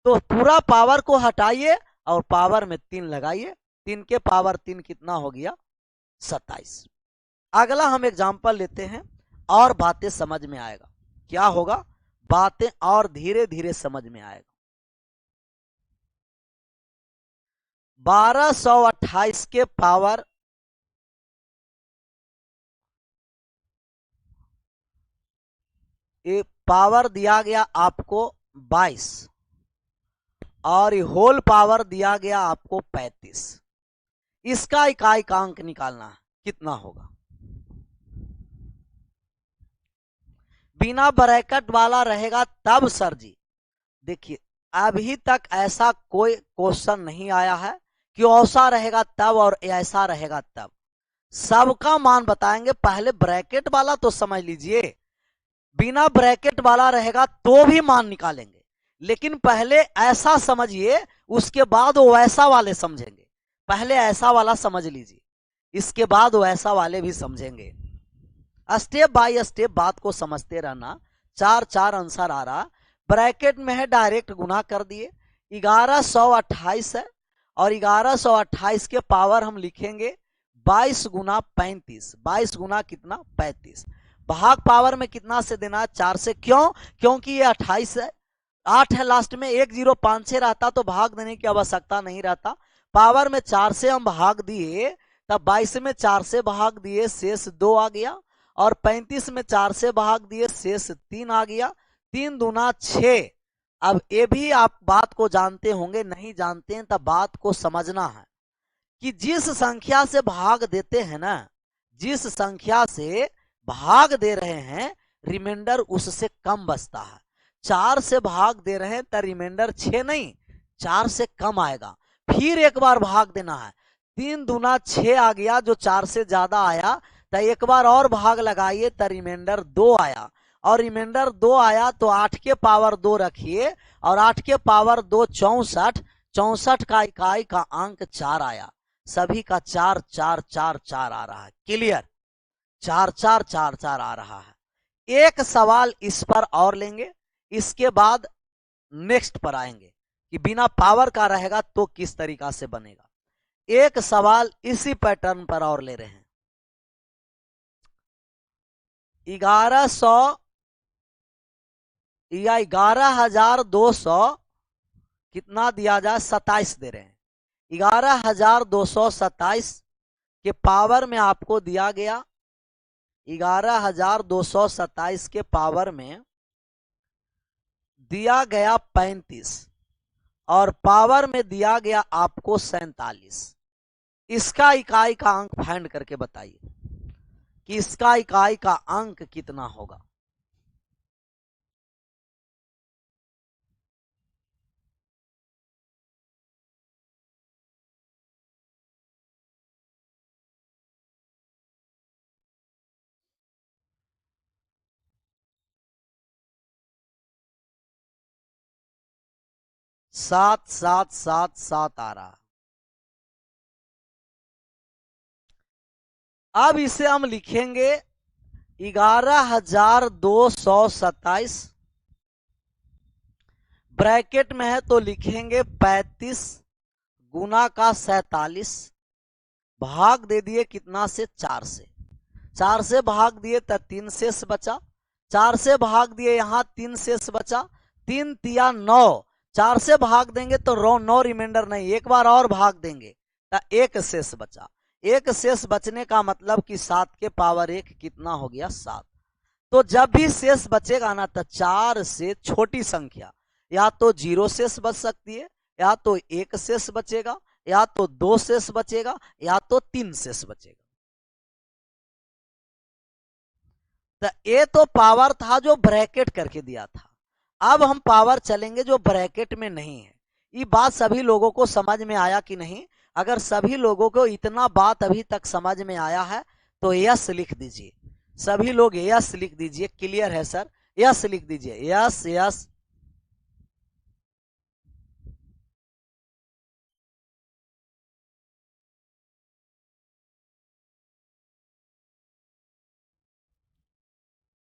तो पूरा पावर को हटाइए और पावर में 3 लगाइए। 3 के पावर 3 कितना हो गया, 27। अगला हम एग्जाम्पल लेते हैं और बातें समझ में आएगा। क्या होगा, बातें और धीरे धीरे समझ में आएगा। 1228 के पावर ये पावर दिया गया आपको 22, और होल पावर दिया गया आपको 35। इसका इकाई का अंक निकालना है, कितना होगा। बिना ब्रैकेट वाला रहेगा तब सर जी। देखिए अभी तक ऐसा कोई क्वेश्चन नहीं आया है कि ऐसा रहेगा तब और ऐसा रहेगा तब। सबका मान बताएंगे। पहले ब्रैकेट वाला तो समझ लीजिए, बिना ब्रैकेट वाला रहेगा तो भी मान निकालेंगे, लेकिन पहले ऐसा समझिए, उसके बाद वो वैसा वाले समझेंगे। पहले ऐसा वाला समझ लीजिए, इसके बाद वो ऐसा वाले भी समझेंगे। स्टेप बाय स्टेप बात को समझते रहना। चार चार आंसर आ रहा, ब्रैकेट में है, डायरेक्ट गुना कर दिए। 1128 है और 1128 के पावर हम लिखेंगे 22 गुना 35। 22 गुना कितना 35। भाग पावर में कितना से देना है 4 से। क्यों? क्योंकि ये 28 है, 8 है लास्ट में, 1056 रहता तो भाग देने की आवश्यकता नहीं रहता। पावर में 4 से हम भाग दिए, तब 22 में 4 से भाग दिए, शेष 2 आ गया। और 35 में 4 से भाग दिए, शेष 3 आ गया। 3 दूना 6। अब ये भी आप बात को जानते होंगे, नहीं जानते हैं तब बात को समझना है कि जिस संख्या से भाग देते हैं ना, जिस संख्या से भाग दे रहे हैं, रिमाइंडर उससे कम बचता है। 4 से भाग दे रहे हैं तो रिमाइंडर 6 नहीं, 4 से कम आएगा। फिर एक बार भाग देना है, 3 दूना 6 आ गया, जो 4 से ज्यादा आया, तो एक बार और भाग लगाइए तो रिमाइंडर 2 आया। और रिमाइंडर 2 आया तो 8 के पावर 2 रखिए, और 8 के पावर 2 64। 64 का इकाई का अंक 4 आया। सभी का 4 4 4 4 आ रहा है। क्लियर? 4 4 4 4 आ रहा है। एक सवाल इस पर और लेंगे, इसके बाद नेक्स्ट पर आएंगे कि बिना पावर का रहेगा तो किस तरीका से बनेगा। एक सवाल इसी पैटर्न पर और ले रहे हैं। 1100 या 11200 कितना दिया जाए, 27 दे रहे हैं। 11227 के पावर में आपको दिया गया, 11227 के पावर में दिया गया 35 और पावर में दिया गया आपको 47। इसका इकाई का अंक फाइंड करके बताइए कि इसका इकाई का अंक कितना होगा। सात सात सात सात आ रहा। अब इसे हम लिखेंगे 11227, ब्रैकेट में है तो लिखेंगे 35 गुना का 47, भाग दे दिए कितना से, 4 से। 4 से भाग दिए तो 3 शेष बचा, 4 से भाग दिए यहां 3 शेष बचा, 3 तिया 9। 4 से भाग देंगे तो 9 रिमाइंडर नहीं, एक बार और भाग देंगे तो 1 शेष बचा। 1 शेष बचने का मतलब कि 7 के पावर 1 कितना हो गया, 7। तो जब भी शेष बचेगा ना, तो 4 से छोटी संख्या या तो 0 शेष बच सकती है, या तो 1 शेष बचेगा, या तो 2 शेष बचेगा, या तो 3 शेष बचेगा। तो ये तो पावर था जो ब्रैकेट करके दिया था। अब हम पावर चलेंगे जो ब्रैकेट में नहीं है। ये बात सभी लोगों को समझ में आया कि नहीं? अगर सभी लोगों को इतना बात अभी तक समझ में आया है तो यस लिख दीजिए। सभी लोग यस लिख दीजिए। क्लियर है सर? यस लिख दीजिए। Yes yes.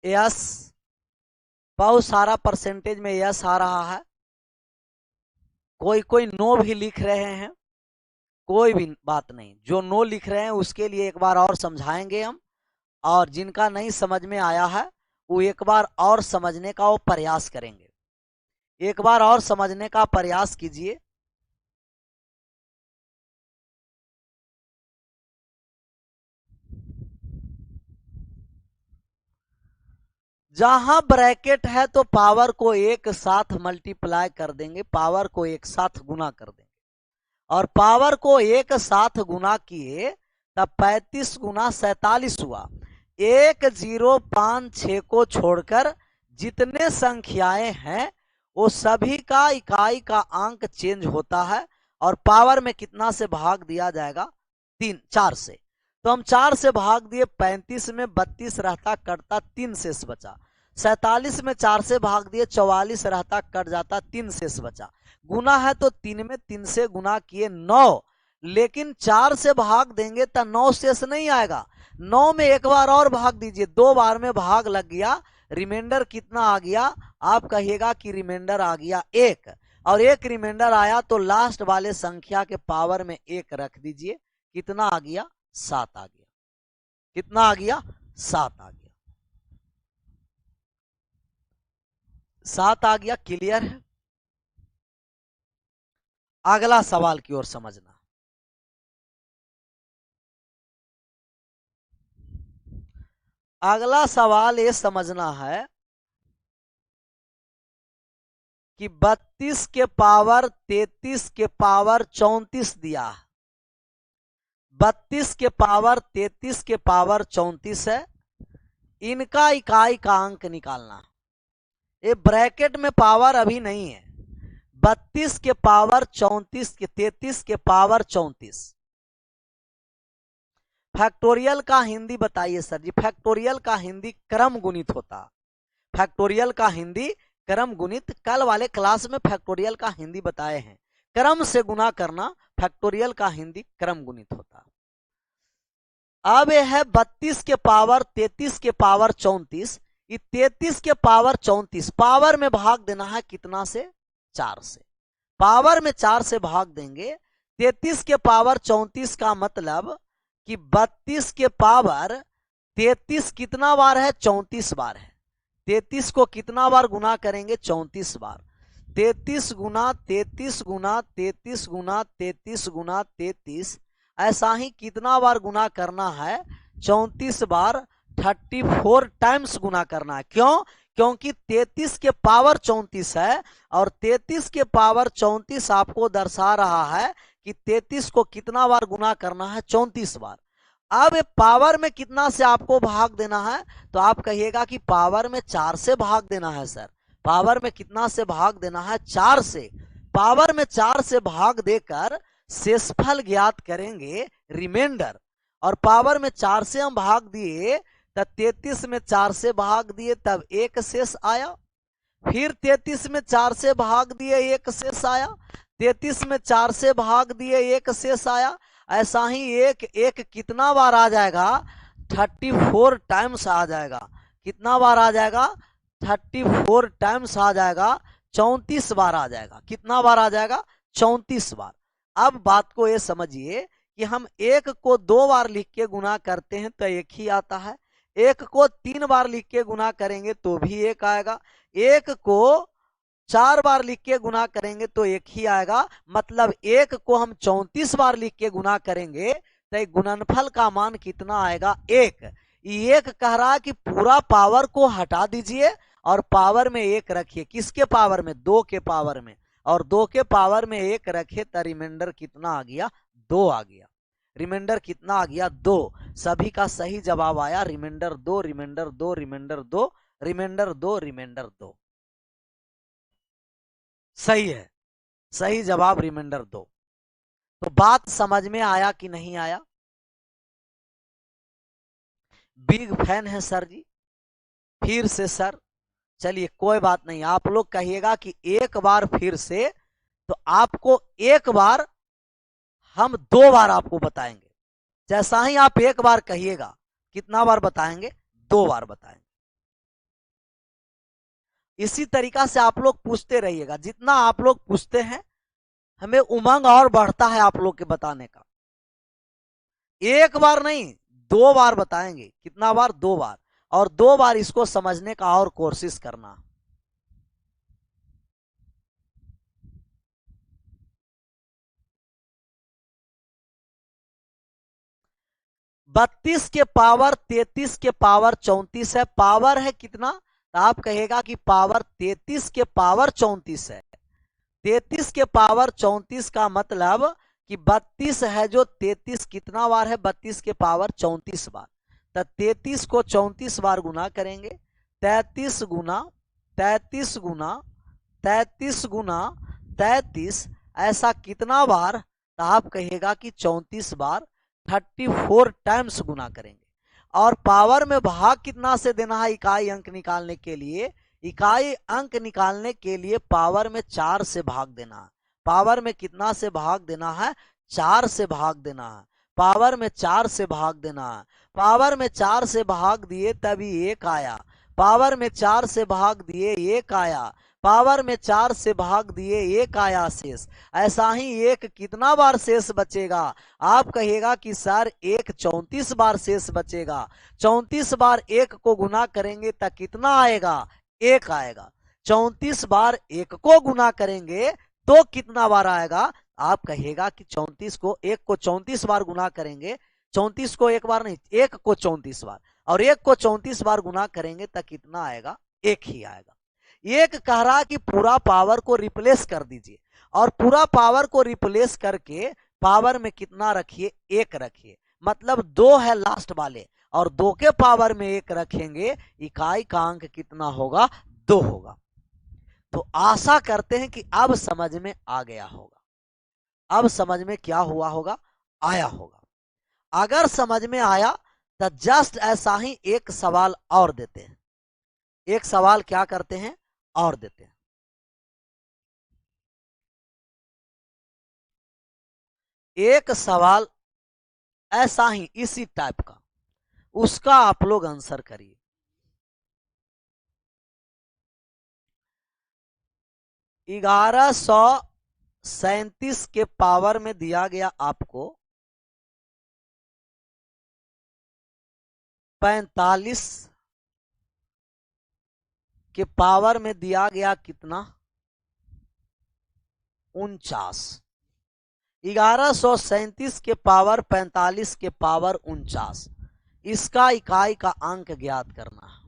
यस, बहुत सारा परसेंटेज में यस आ रहा है। कोई कोई नो भी लिख रहे हैं। कोई भी बात नहीं, जो नो लिख रहे हैं उसके लिए एक बार और समझाएंगे हम, और जिनका नहीं समझ में आया है वो एक बार और समझने का वो प्रयास करेंगे। एक बार और समझने का प्रयास कीजिए। जहां ब्रैकेट है तो पावर को एक साथ मल्टीप्लाई कर देंगे, पावर को एक साथ गुना कर देंगे, और पावर को एक साथ गुना किए तब 35 गुना 47 हुआ। 1056 को छोड़कर जितने संख्याएं हैं वो सभी का इकाई का अंक चेंज होता है, और पावर में कितना से भाग दिया जाएगा, 4 से। तो हम 4 से भाग दिए, 35 में 32 रहता, कटता 3 शेष बचा। 47 में 4 से भाग दिए, 44 रहता, कट जाता, 3 शेष बचा। गुना है तो 3 में 3 से गुना किए 9, लेकिन 4 से भाग देंगे तो 9 शेष नहीं आएगा। 9 में एक बार और भाग दीजिए, 2 बार में भाग लग गया, रिमाइंडर कितना आ गया, आप कहिएगा कि रिमाइंडर आ गया 1, और 1 रिमाइंडर आया तो लास्ट वाले संख्या के पावर में 1 रख दीजिए, कितना आ गया, 7 आ गया। कितना आ गया, 7 आ गया। 7 आ गया। क्लियर है? अगला सवाल की ओर समझना। अगला सवाल ये समझना है कि 32 के पावर 33 के पावर 34 दिया है। 32 के पावर 33 के पावर 34 है, इनका इकाई का अंक निकालना। ये ब्रैकेट में पावर अभी नहीं है। 32 के पावर 34 के 33 के पावर 34। फैक्टोरियल का हिंदी बताइए सर जी। फैक्टोरियल का हिंदी क्रम गुणित होता। फैक्टोरियल का हिंदी क्रम गुणित। कल वाले क्लास में फैक्टोरियल का हिंदी बताए हैं, क्रम से गुना करना। फैक्टोरियल का हिंदी क्रम गुणित होता। अब यह है 32 के पावर 33 के पावर 34। 33 के पावर 34 पावर में भाग देना है कितना से, 4 से। पावर में 4 से भाग देंगे। 33 के पावर 34 का मतलब कि 32 के पावर 33 कितना बार है, 34 बार है। 33 को कितना बार गुना करेंगे, 34 बार। 33 गुना 33 गुना 33 गुना 33 गुना 33, ऐसा ही कितना बार गुना करना है, 34 बार। 34 टाइम्स गुना करना है। क्यों? क्योंकि 33 के पावर 34 है, और 33 के पावर 34 आपको दर्शा रहा है कि 33 को कितना बार गुना करना है, 34 बार। अब पावर में कितना से आपको भाग देना है, तो आप कहिएगा कि पावर में 4 से भाग देना है सर। पावर में कितना से भाग देना है, 4 से। पावर में 4 से भाग देकर शेषफल ज्ञात करेंगे, रिमाइंडर। और पावर में 4 से हम भाग दिए, तब 33 में 4 से भाग दिए, तब 1 शेष आया। फिर 33 में 4 से भाग दिए, 1 शेष आया। 33 में 4 से भाग दिए, 1 शेष आया। ऐसा ही एक एक कितना बार आ जाएगा, 34 टाइम्स आ जाएगा। कितना बार आ जाएगा, 34 टाइम्स आ जाएगा, 34 बार आ जाएगा। कितना बार आ जाएगा, 34 बार। अब बात को ये समझिए कि हम 1 को 2 बार लिख के गुना करते हैं तो 1 ही आता है। 1 को 3 बार लिख के गुना करेंगे तो भी 1 आएगा। 1 को 4 बार लिख के गुना करेंगे तो 1 ही आएगा। मतलब 1 को हम 34 बार लिख के गुना करेंगे तो गुणनफल का मान कितना आएगा, 1। 1 कह रहा है कि पूरा पावर को हटा दीजिए और पावर में 1 रखिए। किसके पावर में, 2 के पावर में। और 2 के पावर में 1 रखे तो रिमाइंडर कितना आ गया, 2 आ गया। रिमाइंडर कितना आ गया, 2। सभी का सही जवाब आया, reminder 2, reminder 2, reminder 2, reminder 2, reminder 2। सही है, सही जवाब रिमाइंडर 2। तो बात समझ में आया कि नहीं आया? बिग फैन है सर जी। फिर से सर, चलिए कोई बात नहीं। आप लोग कहिएगा कि एक बार फिर से, तो आपको एक बार हम 2 बार आपको बताएंगे। जैसा ही आप एक बार कहिएगा, कितना बार बताएंगे, 2 बार बताएंगे। इसी तरीका से आप लोग पूछते रहिएगा। जितना आप लोग पूछते हैं, हमें उमंग और बढ़ता है आप लोग के बताने का। एक बार नहीं, 2 बार बताएंगे। कितना बार, 2 बार। और 2 बार इसको समझने का और कोशिश करना। बत्तीस के पावर 33 के पावर 34 है। पावर है कितना, तो आप कहेगा कि पावर 33 के पावर 34 है। 33 के पावर 34 का मतलब कि 32 है जो 33 कितना बार है, 32 के पावर 34 बार। तो 33 को 34 बार गुना करेंगे। 33 गुना 33 गुना 33 गुना 33 ऐसा कितना बार, तो आप कहिएगा कि 34 बार, 34 टाइम्स गुना करेंगे। और पावर में भाग कितना से देना है इकाई अंक निकालने के लिए? इकाई अंक निकालने के लिए पावर में 4 से भाग देना है। पावर में कितना से भाग देना है? 4 से भाग देना है। पावर में 4 से भाग देना है। पावर में 4 से भाग दिए तभी 1 आया। पावर में 4 से भाग दिए 1 आया। पावर में 4 से भाग दिए 1 आया शेष। ऐसा ही 1 कितना बार शेष बचेगा? आप कहिएगा कि सर 1 34 बार शेष बचेगा। 34 बार 1 को गुना करेंगे तो कितना आएगा? 1 आएगा। 34 बार 1 को गुना करेंगे तो कितना बार आएगा? आप कहिएगा कि 34 को 1 को 34 बार गुना करेंगे, 34 को एक बार नहीं, 1 को 34 बार, और 1 को 34 बार गुना करेंगे तो कितना आएगा? 1 ही आएगा। एक कह रहा कि पूरा पावर को रिप्लेस कर दीजिए, और पूरा पावर को रिप्लेस करके पावर में कितना रखिए? 1 रखिए। मतलब 2 है लास्ट वाले, और 2 के पावर में 1 रखेंगे, इकाई का अंक कितना होगा? 2 होगा। तो आशा करते हैं कि अब समझ में आ गया होगा। अब समझ में क्या हुआ होगा? आया होगा। अगर समझ में आया तो जस्ट ऐसा ही एक सवाल और देते हैं। एक सवाल क्या करते हैं? और देते हैं। एक सवाल ऐसा ही इसी टाइप का, उसका आप लोग आंसर करिए। 1137 के पावर में दिया गया आपको 45 के पावर में दिया गया कितना? 49। 1137 के पावर 45 के पावर 49, इसका इकाई का अंक ज्ञात करना है।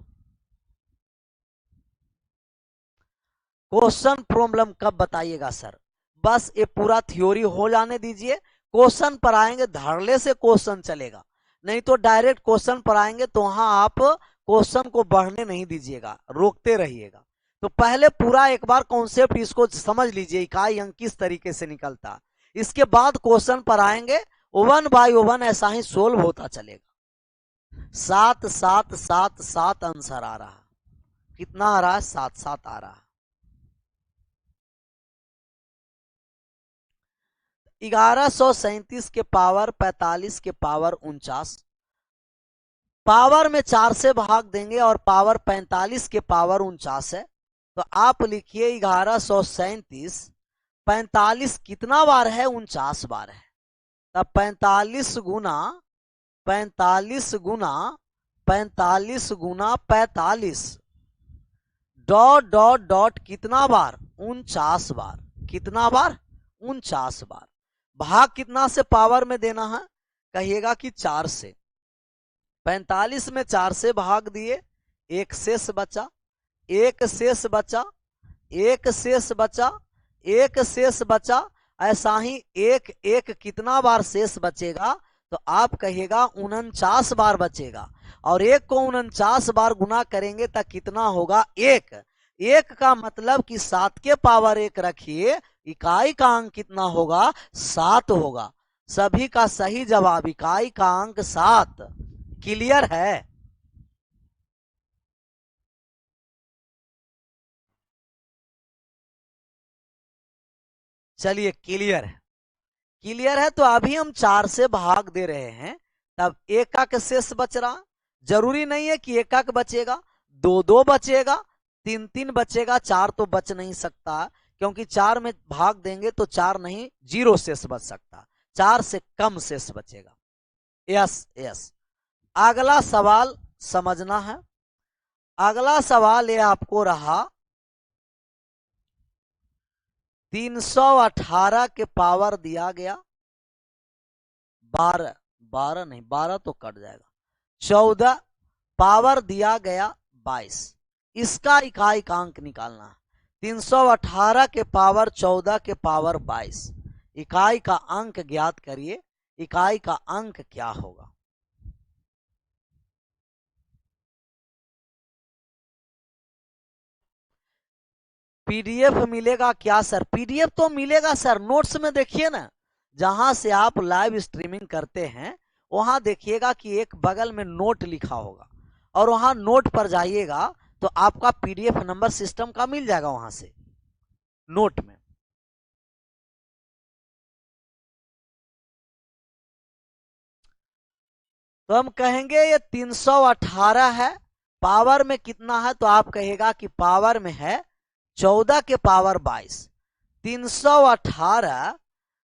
क्वेश्चन प्रॉब्लम कब बताइएगा सर? बस ये पूरा थ्योरी हो जाने दीजिए, क्वेश्चन पर आएंगे धड़ल्ले से क्वेश्चन चलेगा, नहीं तो डायरेक्ट क्वेश्चन पर आएंगे तो वहां आप क्वेश्चन को बढ़ने नहीं दीजिएगा, रोकते रहिएगा। तो पहले पूरा एक बार कॉन्सेप्ट इसको समझ लीजिए, इकाई अंक किस तरीके से निकलता, इसके बाद क्वेश्चन पर आएंगे, ओवन बाय ओवन ऐसा ही सोल्व होता चलेगा। 7 7 7 7 आंसर आ रहा है। कितना आ रहा है? 7 7 आ रहा है। 1137 के पावर 45 के पावर 49, पावर में 4 से भाग देंगे और पावर 45 के पावर 49 है, तो आप लिखिए 1137 45 कितना बार है? 49 बार है। तब 45 गुना 45 गुना 45 गुना 45 डॉट डॉट डॉट कितना बार? 49 बार। कितना बार? 49 बार। भाग कितना से पावर में देना है? कहिएगा कि 4 से। 45 में 4 से भाग दिए, एक शेष बचा, एक शेष बचा, एक शेष बचा, एक शेष बचा। ऐसा ही एक एक कितना बार शेष बचेगा? तो आप कहिएगा 49 बार बचेगा, और एक को 49 बार गुना करेंगे तो कितना होगा? 1। 1 का मतलब कि 7 के पावर 1 रखिए, इकाई का अंक कितना होगा? 7 होगा। सभी का सही जवाब, इकाई का अंक 7। क्लियर है? चलिए, क्लियर है। क्लियर है तो अभी हम 4 से भाग दे रहे हैं, तब एक का शेष बच रहा। जरूरी नहीं है कि एक बचेगा, 2 2 बचेगा, 3 3 बचेगा, 4 तो बच नहीं सकता, क्योंकि 4 में भाग देंगे तो 4 नहीं, 0 शेष बच सकता, 4 से कम शेष बचेगा। Yes yes. अगला सवाल समझना है। अगला सवाल ये आपको रहा 318 के पावर दिया गया 12, 12 नहीं, 12 तो कट जाएगा, 14 पावर दिया गया 22, इसका इकाई का अंक निकालना है। 318 के पावर 14 के पावर 22, इकाई का अंक ज्ञात करिए। इकाई का अंक क्या होगा? पीडीएफ मिलेगा क्या सर? पीडीएफ तो मिलेगा सर, नोट्स में देखिए ना, जहां से आप लाइव स्ट्रीमिंग करते हैं वहां देखिएगा कि एक बगल में नोट लिखा होगा, और वहां नोट पर जाइएगा तो आपका पीडीएफ नंबर सिस्टम का मिल जाएगा वहां से नोट में। तो हम कहेंगे ये 318 है, पावर में कितना है? तो आप कहेगा कि पावर में है 14 के पावर 22। 318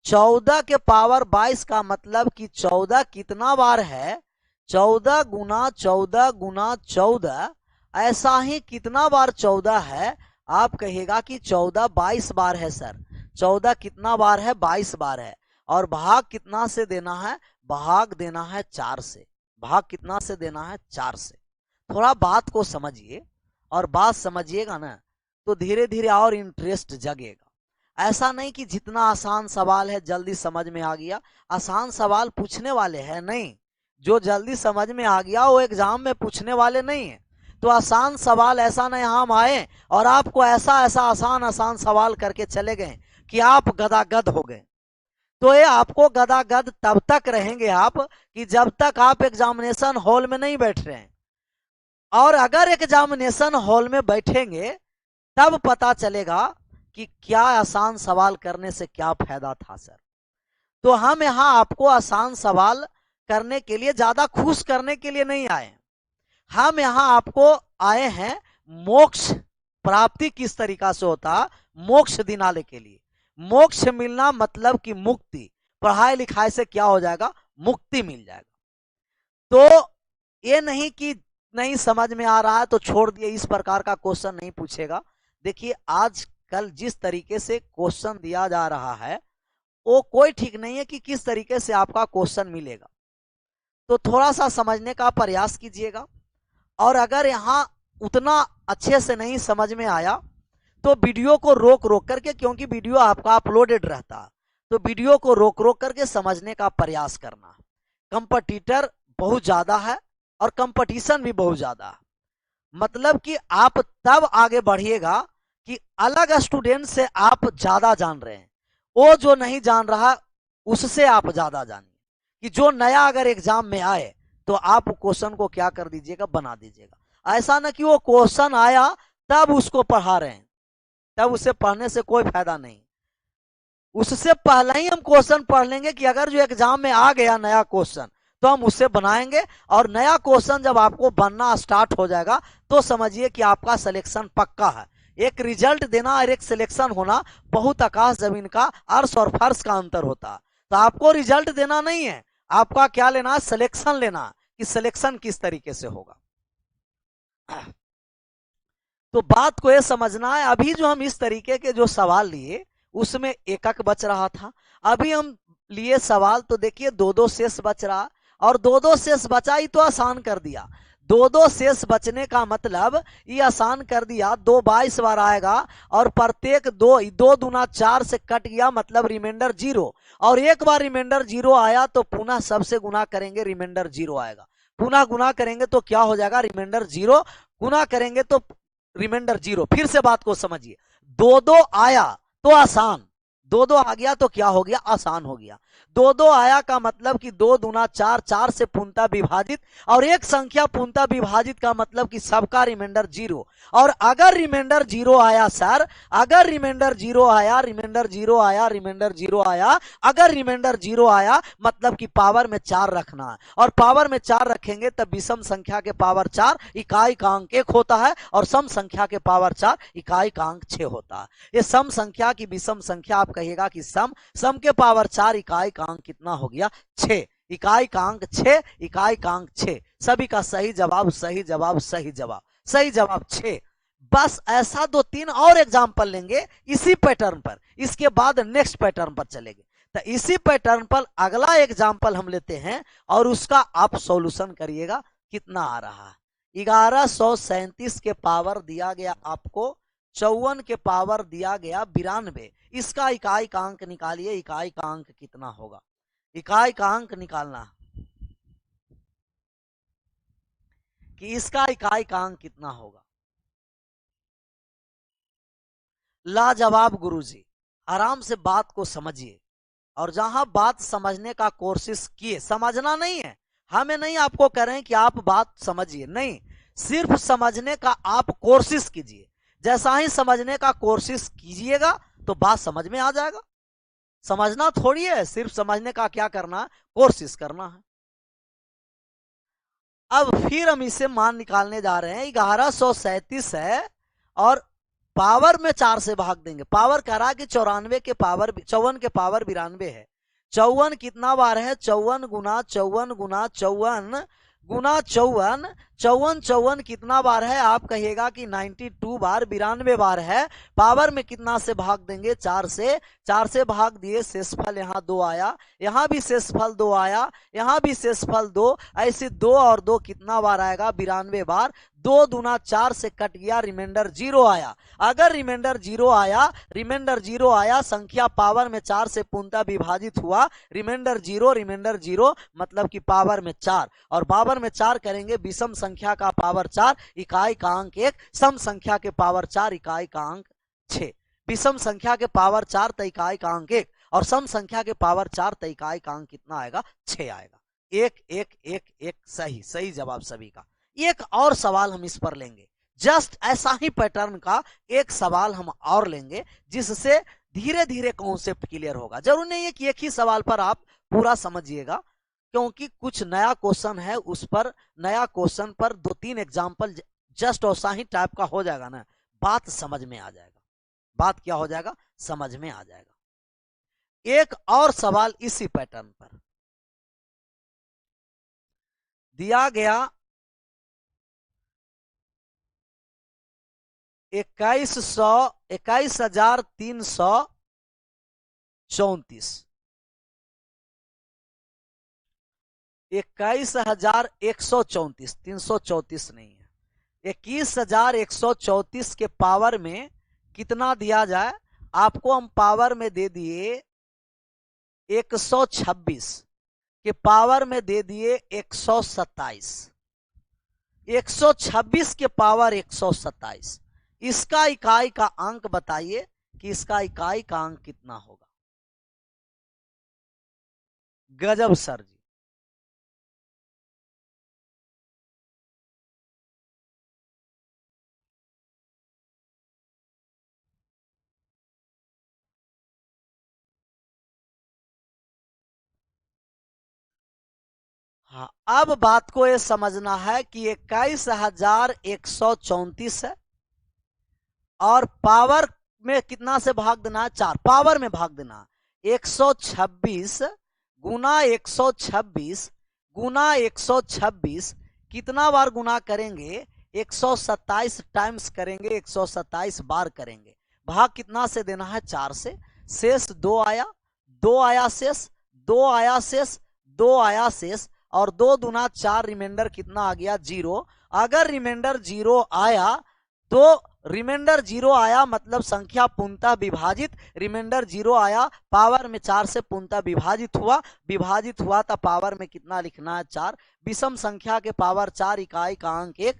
14 के पावर 22 का मतलब कि 14 कितना बार है? 14 गुना 14 गुना 14, ऐसा ही कितना बार 14 है? आप कहेगा कि 14 22 बार है सर। 14 कितना बार है? 22 बार है। और भाग कितना से देना है? भाग देना है 4 से। भाग कितना से देना है? 4 से। थोड़ा बात को समझिए, और बात समझिएगा ना तो धीरे धीरे और इंटरेस्ट जगेगा। ऐसा नहीं कि जितना आसान सवाल है जल्दी समझ में आ गया। आसान सवाल पूछने वाले हैं नहीं, जो जल्दी समझ में आ गया वो एग्जाम में पूछने वाले नहीं है। तो आसान सवाल ऐसा नहीं हम आए और आपको ऐसा ऐसा आसान आसान सवाल करके चले गए कि आप गदागद हो गए। तो ये आपको गदागद तब तक रहेंगे आप कि जब तक आप एग्जामिनेशन हॉल में नहीं बैठ रहे हैं। और अगर एग्जामिनेशन हॉल में बैठेंगे तब पता चलेगा कि क्या आसान सवाल करने से क्या फायदा था सर। तो हम यहां आपको आसान सवाल करने के लिए, ज्यादा खुश करने के लिए नहीं आए। हम यहां आपको आए हैं मोक्ष प्राप्ति किस तरीका से होता, मोक्ष दिलाने के लिए। मोक्ष मिलना मतलब कि मुक्ति, पढ़ाई लिखाई से क्या हो जाएगा? मुक्ति मिल जाएगा। तो ये नहीं कि नहीं समझ में आ रहा है तो छोड़ दिए, इस प्रकार का क्वेश्चन नहीं पूछेगा। देखिए आज कल जिस तरीके से क्वेश्चन दिया जा रहा है वो कोई ठीक नहीं है कि किस तरीके से आपका क्वेश्चन मिलेगा। तो थोड़ा सा समझने का प्रयास कीजिएगा। और अगर यहाँ उतना अच्छे से नहीं समझ में आया तो वीडियो को रोक रोक करके, क्योंकि वीडियो आपका अपलोडेड रहता है, तो वीडियो को रोक रोक करके समझने का प्रयास करना। कंपटीटर बहुत ज्यादा है और कंपटीशन भी बहुत ज्यादा है। मतलब कि आप तब आगे बढ़िएगा कि अलग स्टूडेंट से आप ज्यादा जान रहे हैं, वो जो नहीं जान रहा उससे आप ज्यादा जानिए। कि जो नया अगर एग्जाम में आए तो आप क्वेश्चन को क्या कर दीजिएगा? बना दीजिएगा। ऐसा ना कि वो क्वेश्चन आया तब उसको पढ़ा रहे हैं, तब उसे पढ़ने से कोई फायदा नहीं। उससे पहले ही हम क्वेश्चन पढ़ लेंगे कि अगर जो एग्जाम में आ गया नया क्वेश्चन तो हम उससे बनाएंगे। और नया क्वेश्चन जब आपको बनना स्टार्ट हो जाएगा तो समझिए कि आपका सिलेक्शन पक्का है। एक रिजल्ट देना और एक सिलेक्शन होना बहुत आकाश जमीन का, अर्श और फर्श का अंतर होता है। तो आपको रिजल्ट देना नहीं है, आपका क्या लेना है? सिलेक्शन लेना, कि सिलेक्शन किस तरीके से होगा। तो बात को यह समझना है। अभी जो हम इस तरीके के जो सवाल लिए उसमें एकक बच रहा था, अभी हम लिए सवाल तो देखिए दो दो शेष बच रहा, और दो दो शेष बचा ही तो आसान कर दिया। दो दो शेष बचने का मतलब ये आसान कर दिया, 2 22 बार आएगा और प्रत्येक दो दो दूना 4 से कट गया, मतलब रिमाइंडर 0। और एक बार रिमाइंडर 0 आया तो पुनः सबसे गुना करेंगे, रिमाइंडर 0 आएगा। पुनः गुना करेंगे तो क्या हो जाएगा? रिमाइंडर 0। गुना करेंगे तो रिमाइंडर 0। फिर से बात को समझिए, दो दो आया तो आसान, दो दो आ गया तो क्या हो गया? आसान हो गया। दो दो आया का मतलब कि 2 दूना 4, 4 से पूर्णतः विभाजित, और एक संख्या पूर्णतः विभाजित का मतलब कि सबका रिमाइंडर 0। और अगर रिमाइंडर 0 आया सर, अगर रिमाइंडर 0 आया, रिमाइंडर 0 आया, रिमाइंडर 0 आया, अगर रिमाइंडर 0 आया मतलब कि पावर में 4 रखना है। और पावर में 4 रखेंगे तब विषम संख्या के पावर 4 इकाई का अंक 1 होता है, और सम संख्या के पावर 4 इकाई का अंक 6 होता है। ये सम संख्या की विषम संख्या आप कहिएगा कि सम, सम के पावर 4 इकाई का अंक कितना हो गया? 6। इकाई का अंक 6, इकाई का अंक 6। सभी का सही जवाब, सही जवाब, सही जवाब, सही जवाब 6। बस ऐसा 2-3 और एग्जाम्पल लेंगे इसी पैटर्न पर, इसके बाद नेक्स्ट पैटर्न पर चलेंगे। तो इसी पैटर्न पर अगला एग्जाम्पल हम लेते हैं और उसका आप सॉल्यूशन करिएगा कितना आ रहा है। 1137 के पावर दिया गया आपको, 54 के पावर दिया गया 92। इसका इकाई का अंक निकालिए, इकाई का अंक कितना होगा? इकाई का अंक निकालना कि इसका इकाई का अंक कितना होगा। लाजवाब गुरुजी, आराम से बात को समझिए, और जहां बात समझने का कोशिश किए, समझना नहीं है, हमें नहीं आपको कह रहे हैं कि आप बात समझिए, नहीं, सिर्फ समझने का आप कोशिश कीजिए। जैसा ही समझने का कोशिश कीजिएगा तो बात समझ में आ जाएगा। समझना थोड़ी है, सिर्फ समझने का क्या करना है, कोशिश करना है। अब फिर हम इसे मान निकालने जा रहे हैं, 1137 है और पावर में 4 से भाग देंगे। पावर कह रहा है कि 94 के पावर 54 के पावर 92 है। 54 कितना बार है, 54 गुना 54 गुना 54 गुना 54, 54 54 कितना बार है, आप कहिएगा कि 92 बार, 92 बार है। पावर में कितना से भाग देंगे, 4 से। 4 से भाग दिए, शेषफल यहाँ 2 आया, यहाँ भी शेषफल 2 आया, यहाँ भी शेषफल 2, ऐसे 2 और 2 कितना बार आएगा, 92 बार। 2 दूना 4 से कट गया, रिमाइंडर 0 आया। अगर रिमाइंडर 0 आया, रिमाइंडर 0 आया, संख्या पावर में 4 से पूर्णतः विभाजित हुआ, रिमाइंडर 0, रिमाइंडर 0 मतलब कि पावर में 4, और पावर में 4 करेंगे, विषम संख्या का पावर 4, इकाई का अंक 1, सम संख्या के पावर 4, इकाई का अंक 6। विषम संख्या के पावर 4 तो इकाई का अंक 1, और सम संख्या के पावर 4 तो इकाई का अंक कितना आएगा, 6 आएगा। 1 1 1 1, सही सही जवाब सभी का। एक और सवाल हम इस पर लेंगे, जस्ट ऐसा ही पैटर्न का एक सवाल हम और लेंगे, जिससे धीरे धीरे कॉन्सेप्ट क्लियर होगा। जरूर नहीं है कि एक ही सवाल पर आप पूरा समझिएगा, क्योंकि कुछ नया क्वेश्चन है, उस पर नया क्वेश्चन पर 2-3 एग्जाम्पल जस्ट वैसा ही टाइप का हो जाएगा ना, बात समझ में आ जाएगा। बात क्या हो जाएगा, समझ में आ जाएगा। एक और सवाल इसी पैटर्न पर दिया गया, 21,334, 21,134, 334 नहीं है, 21,134 के पावर में कितना दिया जाए। आपको हम पावर में दे दिए 126 के पावर में दे दिए 127, 126 के पावर 127, इसका इकाई का अंक बताइए कि इसका इकाई का अंक कितना होगा। गजब सर जी। हाँ, अब बात को ये समझना है कि 21,134 है, और पावर में कितना से भाग देना है, 4, पावर में भाग देना, 126 गुना 126 गुना 126, कितना बार गुना करेंगे, 127 टाइम्स करेंगे, 127 बार करेंगे। भाग कितना से देना है, 4 से। शेष 2 आया, 2 आया शेष, 2 आया शेष, 2 आया शेष, और 2 दूना 4, रिमाइंडर कितना आ गया, 0। अगर रिमाइंडर 0 आया तो रिमाइंडर 0 आया मतलब संख्या पूर्णतः विभाजित, रिमाइंडर 0 आया, पावर में 4 से पूर्णतः विभाजित हुआ, विभाजित हुआ तो पावर में कितना लिखना है, 4। विषम संख्या के पावर 4, इकाई का अंक 1,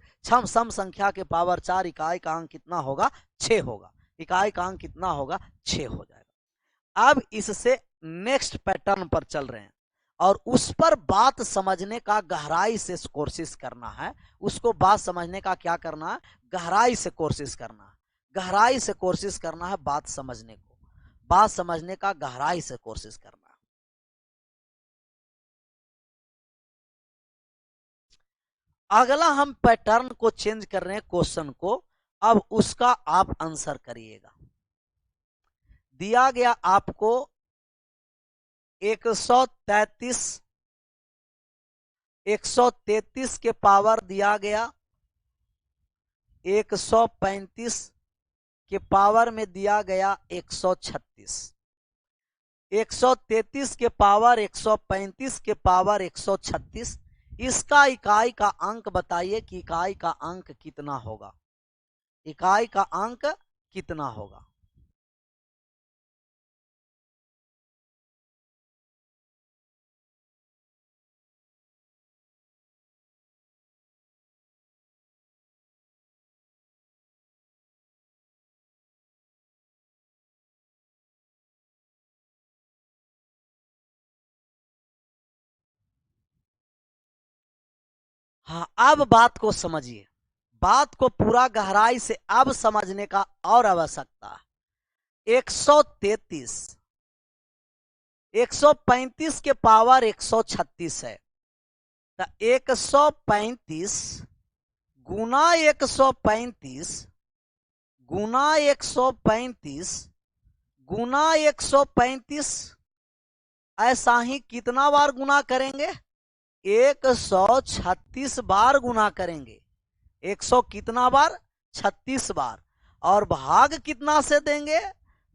सम संख्या के पावर 4, इकाई का अंक कितना होगा, 6 होगा, इकाई का अंक कितना होगा, 6 हो जाएगा। अब इससे नेक्स्ट पैटर्न पर चल रहे हैं, और उस पर बात समझने का गहराई से कोशिश करना है। उसको बात समझने का क्या करना है, गहराई से कोशिश करना है, गहराई से कोशिश करना है बात समझने को, बात समझने का गहराई से कोशिश करना है। अगला हम पैटर्न को चेंज कर रहे हैं, क्वेश्चन को, अब उसका आप आंसर करिएगा। दिया गया आपको 133, 133 के पावर दिया गया 135 के पावर में दिया गया 136, 133 के पावर 135 के पावर 136, इसका इकाई का अंक बताइए कि इकाई का अंक कितना होगा, इकाई का अंक कितना होगा। हाँ, अब बात को समझिए, बात को पूरा गहराई से अब समझने का और आवश्यकता है। 133 135 के पावर 136 है, तो 135 गुना 135 गुना 135 गुना 135, ऐसा ही कितना बार गुना करेंगे? 136 बार गुना करेंगे। 100 कितना बार? 36 बार। और भाग कितना से देंगे?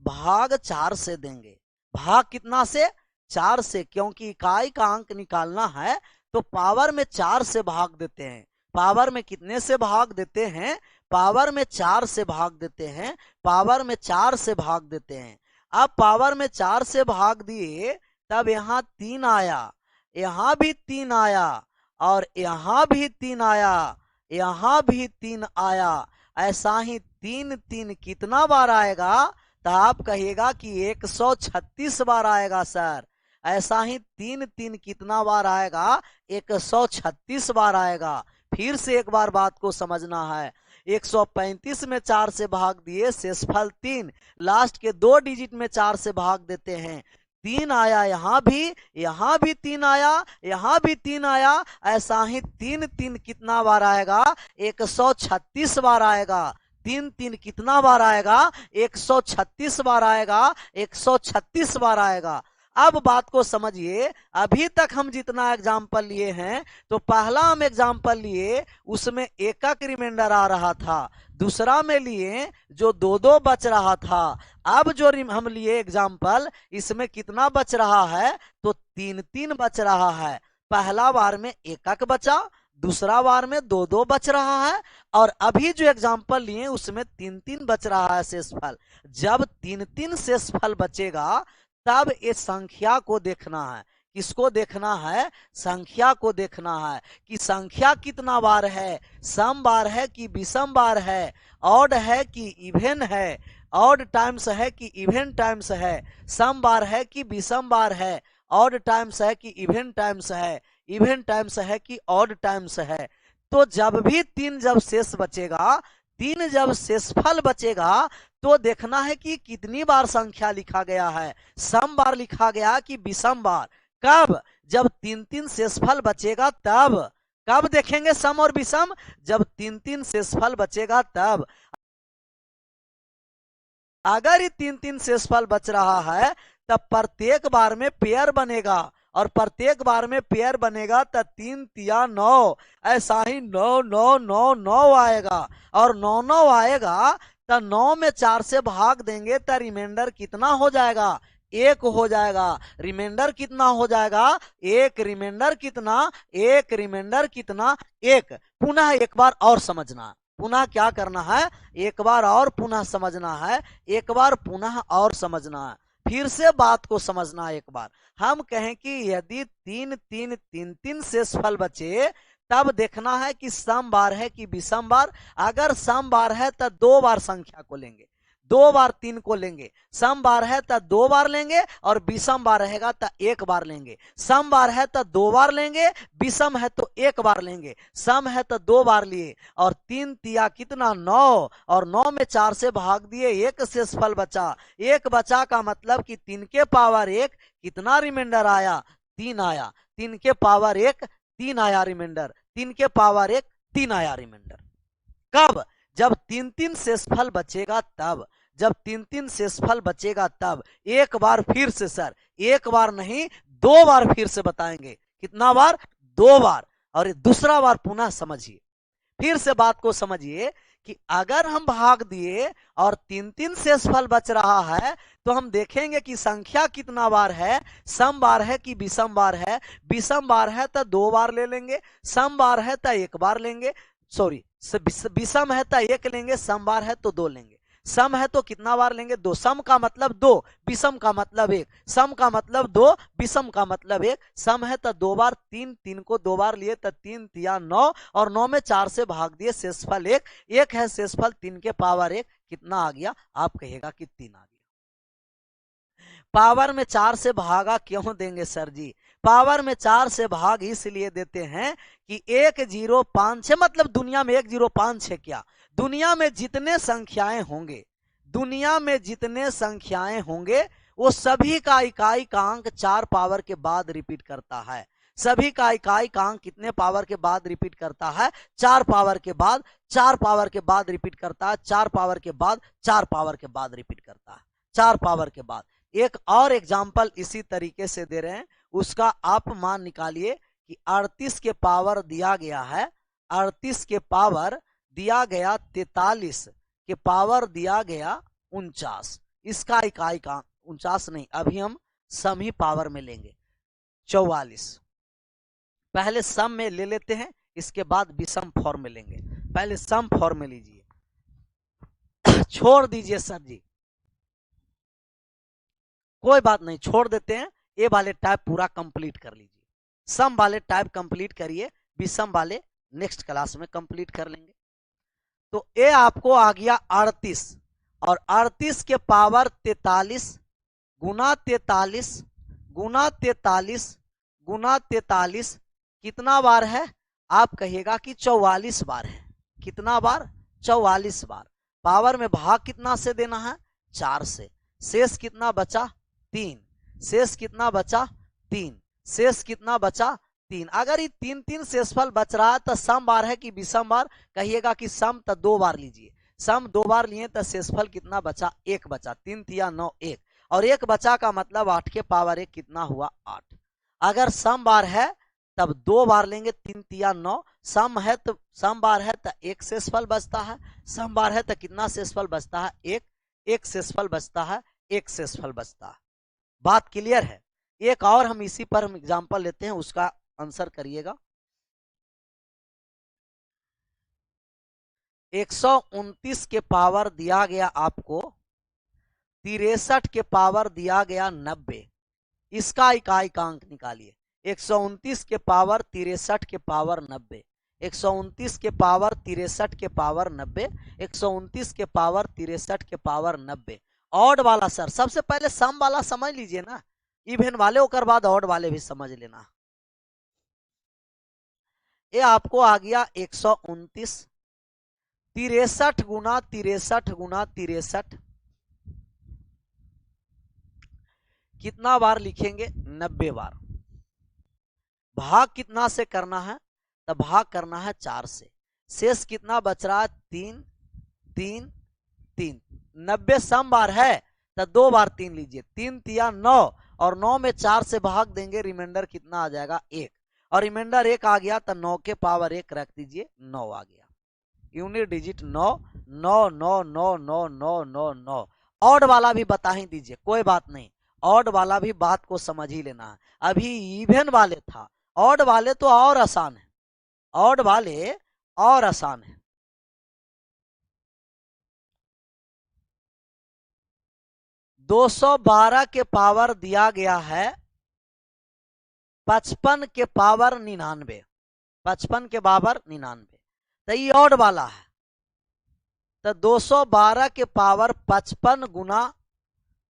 भाग 4 से देंगे। भाग कितना से? 4 से, क्योंकि इकाई का अंक निकालना है तो पावर में 4 से भाग देते हैं। पावर में कितने से भाग देते हैं? पावर में 4 से भाग देते हैं। पावर में 4 से भाग देते हैं। अब पावर में 4 से भाग दिए, तब यहाँ 3 आया, यहाँ भी 3 आया, और यहाँ भी 3 आया, यहाँ भी 3 आया। ऐसा ही 3 3 कितना बार आएगा? तो आप कहिएगा कि 136 बार आएगा सर। ऐसा ही 3 3 कितना बार आएगा? 136 बार आएगा। फिर से एक बार बात को समझना है। 135 में 4 से भाग दिए, शेषफल 3, लास्ट के 2 डिजिट में 4 से भाग देते हैं। 3 आया, यहाँ भी 3 आया, यहाँ भी 3 आया। ऐसा ही 3 3 कितना बार आएगा? 136 बार आएगा। 3 3 कितना बार आएगा? 136 बार आएगा। 136 बार आएगा। अब बात को समझिए, अभी तक हम जितना एग्जाम्पल लिए हैं, तो पहला हम एग्जाम्पल लिए उसमें एकक रिमाइंडर आ रहा था, दूसरा में लिए जो 2 2 बच रहा था। अब जो हम लिए एग्जाम्पल, इसमें कितना बच रहा है? तो 3 3 बच रहा है। पहला बार में एकक बचा, दूसरा बार में 2 2 बच रहा है, और अभी जो एग्जाम्पल लिए उसमें 3 3 बच रहा है शेषफल। जब 3 3 शेषफल बचेगा, तब इस संख्या को देखना है। किसको देखना है? संख्या को देखना है कि संख्या कितना बार है, सम बार है कि विषम बार है, ऑड है कि इवन है, ऑड टाइम्स है कि इवन टाइम्स है, सम बार है कि विषम बार है, ऑड टाइम्स है कि इवन टाइम्स है, इवन टाइम्स है कि ऑड टाइम्स है। तो जब भी 3 जब शेष बचेगा, 3 जब शेषफल बचेगा, तो देखना है कि कितनी बार संख्या लिखा गया है, सम बार लिखा गया कि विषम बार। कब? जब 3 3 शेषफल बचेगा तब। कब देखेंगे सम और विषम? जब 3 3 शेषफल बचेगा तब। अगर ये 3 3 शेषफल बच रहा है, तब प्रत्येक बार में पेयर बनेगा, और प्रत्येक बार में पेयर बनेगा तो 3 तिया 9, ऐसा ही 9 9 9 9 आएगा, और 9 9 आएगा तो 9 में 4 से भाग देंगे तो रिमाइंडर कितना हो जाएगा? 1 हो जाएगा। रिमाइंडर कितना हो जाएगा? 1। रिमाइंडर कितना? 1। रिमाइंडर कितना? 1। पुनः एक बार और समझना, पुनः क्या करना है? एक बार और पुनः समझना है, एक बार पुनः और समझना है। फिर से बात को समझना एक बार। हम कहें कि यदि 3 3 3 3 शेषफल बचे, तब देखना है कि सम बार है कि विषम बार। अगर सम बार है तो 2 बार संख्या को लेंगे, 2 बार 3 को लेंगे। सम बार है तो 2 बार लेंगे, और विषम बार रहेगा तो 1 बार लेंगे। सम बार है तो 2 बार लेंगे, विषम है तो 1 बार लेंगे। सम है तो 2 बार लिए, और 3 तिया कितना? 9, और 9 में 4 से भाग दिए, 1 शेषफल बचा। 1 बचा का मतलब कि 3 के पावर 1 कितना रिमाइंडर आया? 3 आया। 3 के पावर 1 3 आया रिमाइंडर, 3 के पावर 1 3 आया रिमाइंडर। कब? जब 3 3 शेषफल बचेगा तब। जब 3 3 शेषफल बचेगा तब। एक बार फिर से सर, एक बार नहीं 2 बार फिर से बताएंगे। कितना बार? 2 बार। और दूसरा बार पुनः समझिए, फिर से बात को समझिए कि अगर हम भाग दिए और 3 3 शेषफल बच रहा है, तो हम देखेंगे कि संख्या कितना बार है, सम बार है कि विषम बार है। विषम बार है तो 2 बार ले लेंगे, सम बार है तो 1 बार लेंगे, सॉरी विषम है तो 1 लेंगे, सम बार है तो 2 लेंगे। सम है तो कितना बार लेंगे? 2। सम का मतलब 2, विषम का मतलब 1। सम का मतलब 2, विषम का मतलब 1। सम है तो 2 बार, 3 3 को 2 बार लिए तो 3 तिया 9, और 9 में 4 से भाग दिए, शेषफल 1। 1 है शेषफल, 3 के पावर 1 कितना आ गया? आप कहिएगा कि 3 आ गया। पावर में 4 से भागा क्यों देंगे सर जी? पावर में 4 से भाग इसलिए देते हैं कि 1056 मतलब दुनिया में 1056 क्या, दुनिया में जितने संख्याएं होंगे, दुनिया में जितने संख्याएं होंगे वो सभी का इकाई का अंक 4 पावर के बाद रिपीट करता है। सभी का इकाई का अंक कितने पावर के बाद रिपीट करता है? 4 पावर के बाद, 4 पावर के बाद रिपीट करता है, 4 पावर के बाद, 4 पावर के बाद रिपीट करता है, 4 पावर के बाद। एक और एग्जाम्पल इसी तरीके से दे रहे हैं, उसका आप मान निकालिए कि 38 के पावर दिया गया है, 38 के पावर दिया गया 43 के पावर दिया गया 49, इसका इकाई का 49 नहीं, अभी हम सम ही पावर में लेंगे 44। पहले सम में ले लेते हैं, इसके बाद विषम फॉर्म में लेंगे। पहले सम फॉर्म में लीजिए। छोड़ दीजिए सर जी, कोई बात नहीं, छोड़ देते हैं। ए वाले टाइप पूरा कंप्लीट कर लीजिए, सम वाले टाइप कंप्लीट करिए, विषम वाले नेक्स्ट क्लास में कंप्लीट कर लेंगे। तो ए आपको आ गया 38 और 38 के पावर 43 गुना 43 गुना 43 गुना 43 कितना बार है? आप कहिएगा कि 44 बार है। कितना बार? 44 बार। पावर में भाग कितना से देना है? 4 से। शेष कितना बचा? 3। शेष कितना बचा? 3। शेष कितना बचा? 3। अगर ये 3 शेषफल बच रहा है तो सम बार है कि विषम बार? कहिएगा कि सम, तो 2 बार लीजिए। सम 2 बार लिए तो शेषफल कितना बचा? 1 बचा। 3 तिया 9, 1 और 1 बचा का मतलब 8 के पावर 1 कितना हुआ? 8। अगर सम बार है तब 2 बार लेंगे, 3 तिया 9। सम है तो सम बार है तो 1 शेषफल बचता है। सम बार है तो कितना शेषफल बचता है? 1। 1 शेषफल बचता है, 1 शेषफल बचता है। बात क्लियर है? एक और हम इसी पर हम एग्जांपल लेते हैं, उसका आंसर करिएगा। 129 के पावर दिया गया आपको 63 के पावर दिया गया 90, इसका इकाई का अंक निकालिए। 129 के पावर 63 के पावर 90, 129 के पावर 63 के पावर 90, 129 के पावर 63 के पावर 90। ऑड वाला सर, सबसे पहले सम वाला समझ लीजिए ना, इवन वाले ओकर बाद ऑड वाले भी समझ लेना। ये आपको आ गया 129, 63 गुना 63 गुना 63 कितना बार लिखेंगे? 90 बार। भाग कितना से करना है? तो भाग करना है 4 से। शेष कितना बच रहा है? 3 3 3। 90 सम बार है तो 2 बार 3 लीजिए। 3 तिया 9 और 9 में 4 से भाग देंगे, रिमाइंडर कितना आ जाएगा? 1 और रिमाइंडर 1 आ गया तो 9 के पावर 1 रख दीजिए, 9 आ गया। Unit digit 9 9 9 9 9 9 9 9। ऑड वाला भी बता ही दीजिए, कोई बात नहीं, ऑड वाला भी बात को समझ ही लेना है। अभी इवन वाले था, ऑड वाले तो और आसान है, ऑड वाले और आसान है। दो 212 के पावर दिया गया है 55 के पावर 99, 55 के पावर 99, तो ये ऑड वाला है। तो 212 के पावर 55 गुना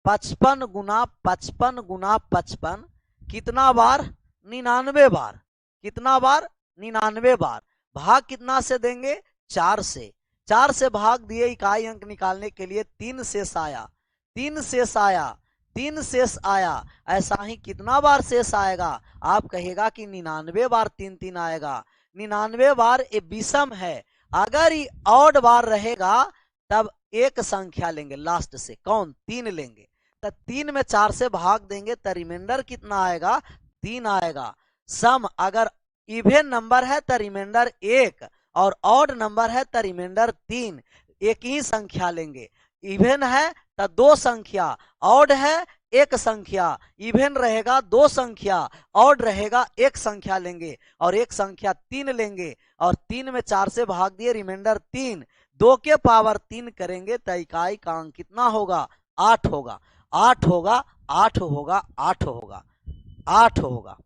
55 गुना 55 गुना 55 कितना बार? 99 बार। कितना बार? 99 बार। भाग कितना से देंगे? 4 से। 4 से भाग दिए, इकाई अंक निकालने के लिए 3 शेष आया, 3 शेष आया, 3 शेष आया। ऐसा ही कितना बार शेष आएगा? आप कहेगा कि 99 बार 3 3 आएगा। 99 बार ये विषम है। अगर ये ऑड बार रहेगा तब एक संख्या लेंगे लास्ट से, कौन? 3 लेंगे। तो 3 में 4 से भाग देंगे तो रिमाइंडर कितना आएगा? 3 आएगा। सम अगर इवन नंबर है तो रिमाइंडर 1 और ऑड नंबर है तो रिमाइंडर 3। एक ही संख्या लेंगे। इवन है तो 2 संख्या, ऑड है 1 संख्या। इवन रहेगा 2 संख्या, ऑड रहेगा 1 संख्या लेंगे और 1 संख्या 3 लेंगे और 3 में 4 से भाग दिए, रिमाइंडर 3। 2 के पावर 3 करेंगे तो इकाई का अंक कितना होगा? 8 होगा, 8 होगा, 8 होगा, 8 होगा, 8 होगा।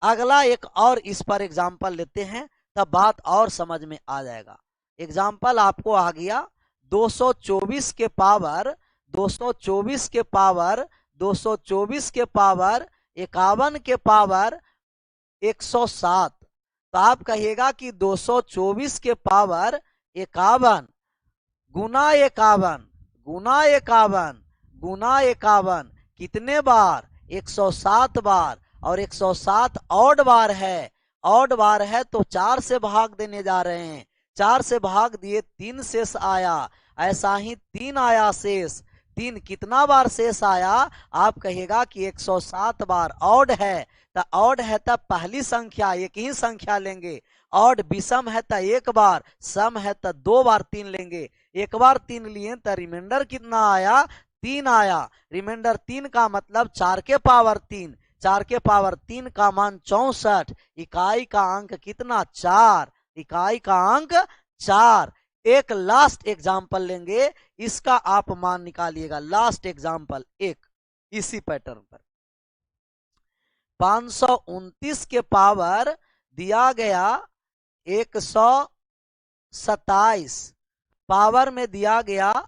अगला एक और इस पर एग्जाम्पल लेते हैं, तब बात और समझ में आ जाएगा। एग्जाम्पल आपको आ गया 224 के पावर 224 के पावर 224 के पावर 51 के पावर 107। तो आप कहिएगा कि 224 के पावर 51 गुना 51 गुना 51 गुना 51 कितने बार? 107 बार। और 107 ऑड बार है, ऑड बार है तो 4 से भाग देने जा रहे हैं। 4 से भाग दिए, 3 शेष आया। ऐसा ही 3 आया शेष। 3 कितना बार शेष आया? आप कहिएगा कि 107 बार। ऑड है तो ऑड है तो पहली संख्या एक ही संख्या लेंगे। ऑड विषम है तो एक बार, सम है तो 2 बार 3 लेंगे। एक बार 3 लिए तो रिमाइंडर कितना आया? 3 आया। रिमाइंडर 3 का मतलब 4 के पावर 3। 4 के पावर 3 का मान 64। इकाई का अंक कितना? 4। इकाई का अंक 4। एक लास्ट एग्जाम्पल लेंगे, इसका आप मान निकालिएगा। लास्ट एग्जाम्पल एक इसी पैटर्न पर। 529 के पावर दिया गया 127, पावर में दिया गया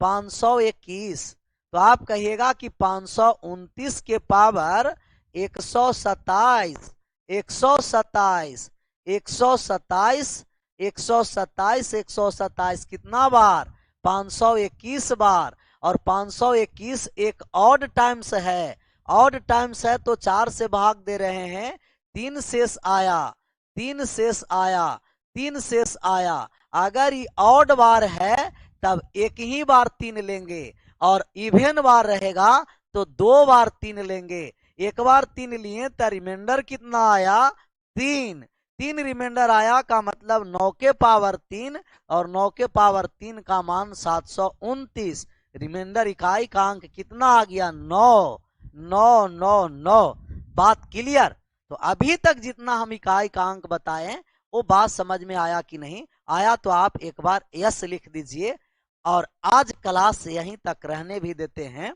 521। तो आप कहिएगा कि 529 के पावर 127 127 127 127 127 कितना बार? 521 बार। और 521 एक ऑड टाइम्स है। ऑड टाइम्स है तो 4 से भाग दे रहे हैं। 3 शेष आया, 3 शेष आया, 3 शेष आया। अगर ये ऑड बार है तब एक ही बार 3 लेंगे, और इवन बार रहेगा तो 2 बार 3 लेंगे। एक बार 3 लिए तो रिमाइंडर कितना आया? 3। 3 रिमाइंडर आया का मतलब 9 के पावर 3, और 9 के पावर 3 का मान 729। रिमाइंडर इकाई का अंक कितना आ गया? 9। 9 9 9। बात क्लियर? तो अभी तक जितना हम इकाई का अंक बताए वो बात समझ में आया कि नहीं आया? तो आप एक बार यस लिख दीजिए। और आज क्लास यहीं तक रहने भी देते हैं।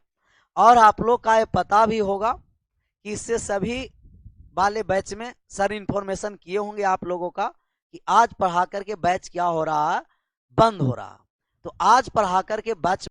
और आप लोग का ये पता भी होगा कि इससे सभी वाले बैच में सर इंफॉर्मेशन किए होंगे आप लोगों का कि आज पढ़ा करके बैच क्या हो रहा है? बंद हो रहा। तो आज पढ़ा करके बैच